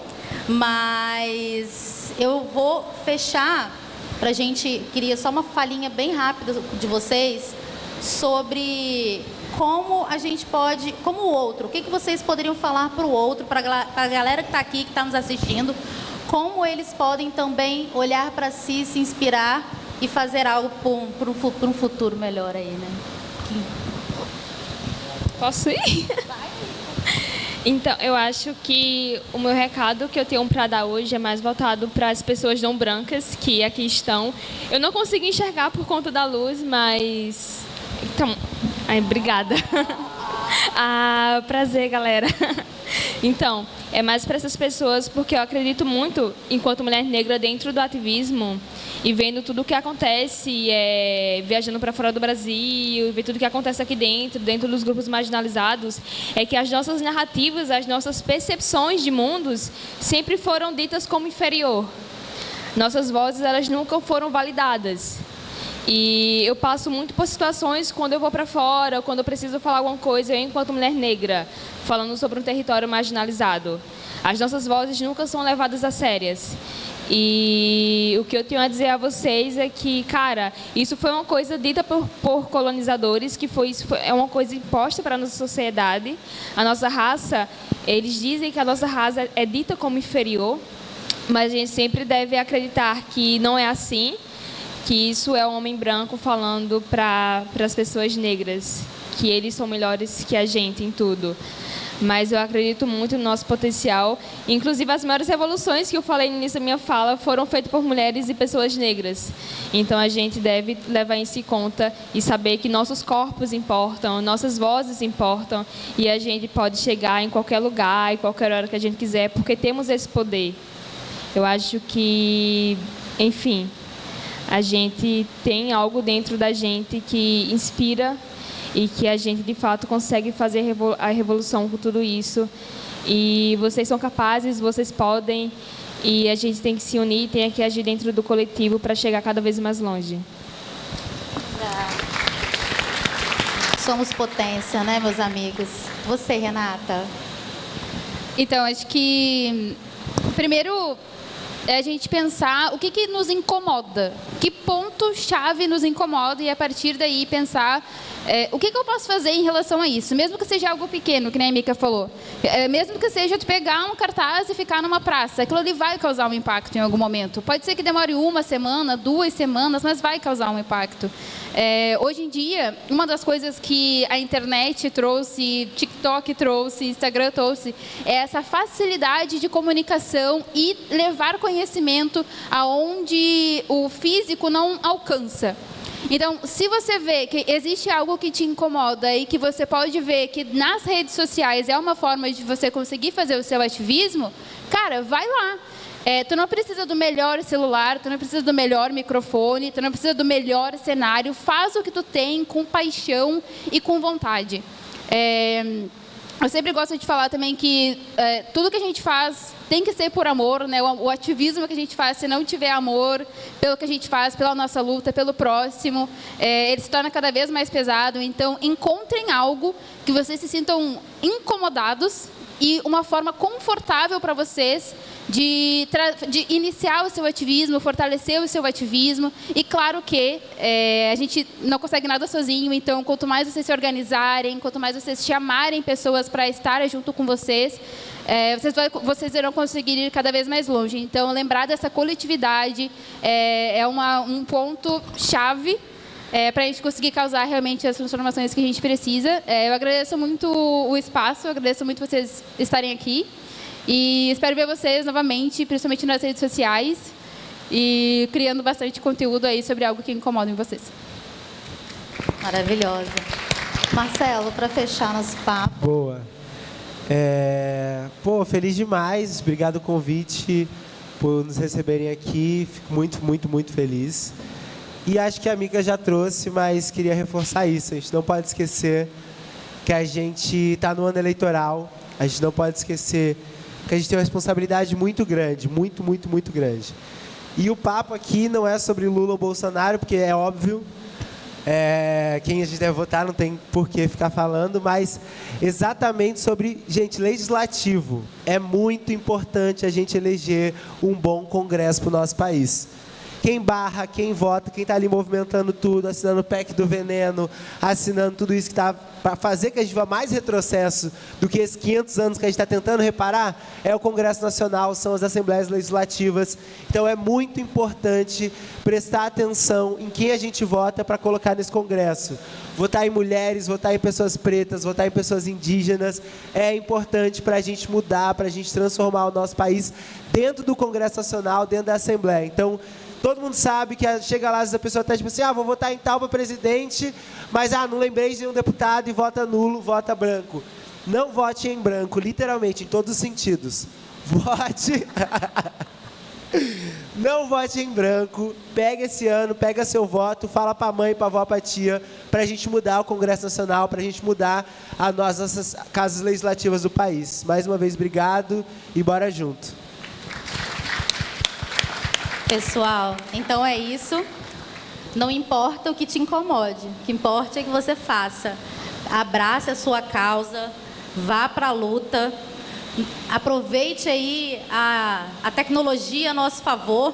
mas eu vou fechar pra gente, queria só uma falinha bem rápida de vocês sobre como a gente pode, como o outro, o que vocês poderiam falar para o outro, para a galera que está aqui, que está nos assistindo, como eles podem também olhar para si, se inspirar e fazer algo para um futuro melhor aí, né? Posso ir? Então, eu acho que o meu recado que eu tenho para dar hoje é mais voltado para as pessoas não brancas que aqui estão. Eu não consigo enxergar por conta da luz, mas... Então, obrigada. Prazer, galera. Então, é mais para essas pessoas, porque eu acredito muito, enquanto mulher negra, dentro do ativismo e vendo tudo o que acontece, viajando para fora do Brasil, ver tudo o que acontece aqui dentro dos grupos marginalizados, é que as nossas narrativas, as nossas percepções de mundos sempre foram ditas como inferior. Nossas vozes, elas nunca foram validadas. E eu passo muito por situações quando eu vou para fora, ou quando eu preciso falar alguma coisa, eu, enquanto mulher negra, falando sobre um território marginalizado. As nossas vozes nunca são levadas a sérias. E o que eu tenho a dizer a vocês é que, cara, isso foi uma coisa dita por colonizadores, é uma coisa imposta para a nossa sociedade. A nossa raça, eles dizem que a nossa raça é dita como inferior, mas a gente sempre deve acreditar que não é assim, que isso é um homem branco falando para as pessoas negras, que eles são melhores que a gente em tudo. Mas eu acredito muito no nosso potencial. Inclusive, as maiores revoluções que eu falei no início da minha fala foram feitas por mulheres e pessoas negras. Então, a gente deve levar isso em conta e saber que nossos corpos importam, nossas vozes importam, e a gente pode chegar em qualquer lugar, em qualquer hora que a gente quiser, porque temos esse poder. Eu acho que, enfim, a gente tem algo dentro da gente que inspira e que a gente, de fato, consegue fazer a revolução com tudo isso. E vocês são capazes, vocês podem, e a gente tem que se unir, tem que agir dentro do coletivo para chegar cada vez mais longe. Somos potência, né, meus amigos? Você, Renata? Então, acho que, primeiro, é a gente pensar o que nos incomoda, que ponto-chave nos incomoda, e a partir daí pensar o que eu posso fazer em relação a isso, mesmo que seja algo pequeno, que nem a Mika falou. Mesmo que seja tu pegar um cartaz e ficar numa praça, aquilo ali vai causar um impacto em algum momento. Pode ser que demore 1 semana, 2 semanas, mas vai causar um impacto. Hoje em dia, uma das coisas que a internet trouxe, TikTok trouxe, Instagram trouxe, é essa facilidade de comunicação e levar conhecimento aonde o físico não alcança. Então, se você vê que existe algo que te incomoda e que você pode ver que nas redes sociais é uma forma de você conseguir fazer o seu ativismo, cara, vai lá. Tu não precisa do melhor celular, tu não precisa do melhor microfone, tu não precisa do melhor cenário. Faz o que tu tem com paixão e com vontade. Eu sempre gosto de falar também que tudo que a gente faz tem que ser por amor, né? O ativismo que a gente faz, se não tiver amor pelo que a gente faz, pela nossa luta, pelo próximo, ele se torna cada vez mais pesado. Então, encontrem algo que vocês se sintam incomodados e uma forma confortável para vocês de iniciar o seu ativismo, fortalecer o seu ativismo. E claro que a gente não consegue nada sozinho, então quanto mais vocês se organizarem, quanto mais vocês chamarem pessoas para estarem junto com vocês, vocês irão conseguir ir cada vez mais longe. Então, lembrar dessa coletividade é um ponto-chave para a gente conseguir causar realmente as transformações que a gente precisa. Eu agradeço muito o espaço, eu agradeço muito vocês estarem aqui. E espero ver vocês novamente, principalmente nas redes sociais, e criando bastante conteúdo aí sobre algo que incomoda em vocês. Maravilhosa. Marcelo, para fechar nosso papo. Boa. Feliz demais. Obrigado pelo convite, por nos receberem aqui. Fico muito, muito, muito feliz. E acho que a Mika já trouxe, mas queria reforçar isso. A gente não pode esquecer que a gente está no ano eleitoral. A gente não pode esquecer que a gente tem uma responsabilidade muito grande, muito, muito, muito grande. E o papo aqui não é sobre Lula ou Bolsonaro, porque é óbvio, Quem a gente deve votar não tem por que ficar falando, mas exatamente sobre, gente, legislativo. É muito importante a gente eleger um bom Congresso para o nosso país. Quem barra, quem vota, quem está ali movimentando tudo, assinando o PEC do veneno, assinando tudo isso que está para fazer que a gente vá mais retrocesso do que esses 500 anos que a gente está tentando reparar, é o Congresso Nacional, são as Assembleias Legislativas. Então é muito importante prestar atenção em quem a gente vota para colocar nesse Congresso. Votar em mulheres, votar em pessoas pretas, votar em pessoas indígenas, é importante para a gente mudar, para a gente transformar o nosso país dentro do Congresso Nacional, dentro da Assembleia. Então, todo mundo sabe que chega lá, a pessoa está tipo assim, vou votar em tal para presidente, mas não lembrei de nenhum deputado e vota nulo, vota branco. Não vote em branco, literalmente, em todos os sentidos. Vote... Não vote em branco, pega esse ano, pega seu voto, fala para a mãe, para a avó, para a tia, para a gente mudar o Congresso Nacional, para a gente mudar as nossas casas legislativas do país. Mais uma vez, obrigado e bora junto. Pessoal, então é isso. Não importa o que te incomode, o que importa é que você faça. Abrace a sua causa, vá para a luta, aproveite aí a tecnologia a nosso favor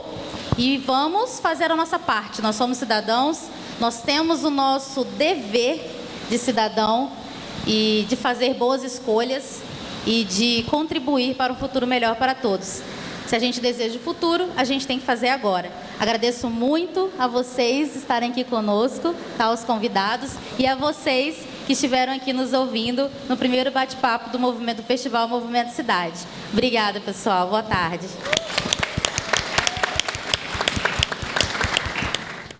e vamos fazer a nossa parte. Nós somos cidadãos, nós temos o nosso dever de cidadão e de fazer boas escolhas e de contribuir para um futuro melhor para todos. Se a gente deseja o futuro, a gente tem que fazer agora. Agradeço muito a vocês estarem aqui conosco, aos convidados, e a vocês que estiveram aqui nos ouvindo no primeiro bate-papo do Festival Movimento Cidade. Obrigada, pessoal. Boa tarde.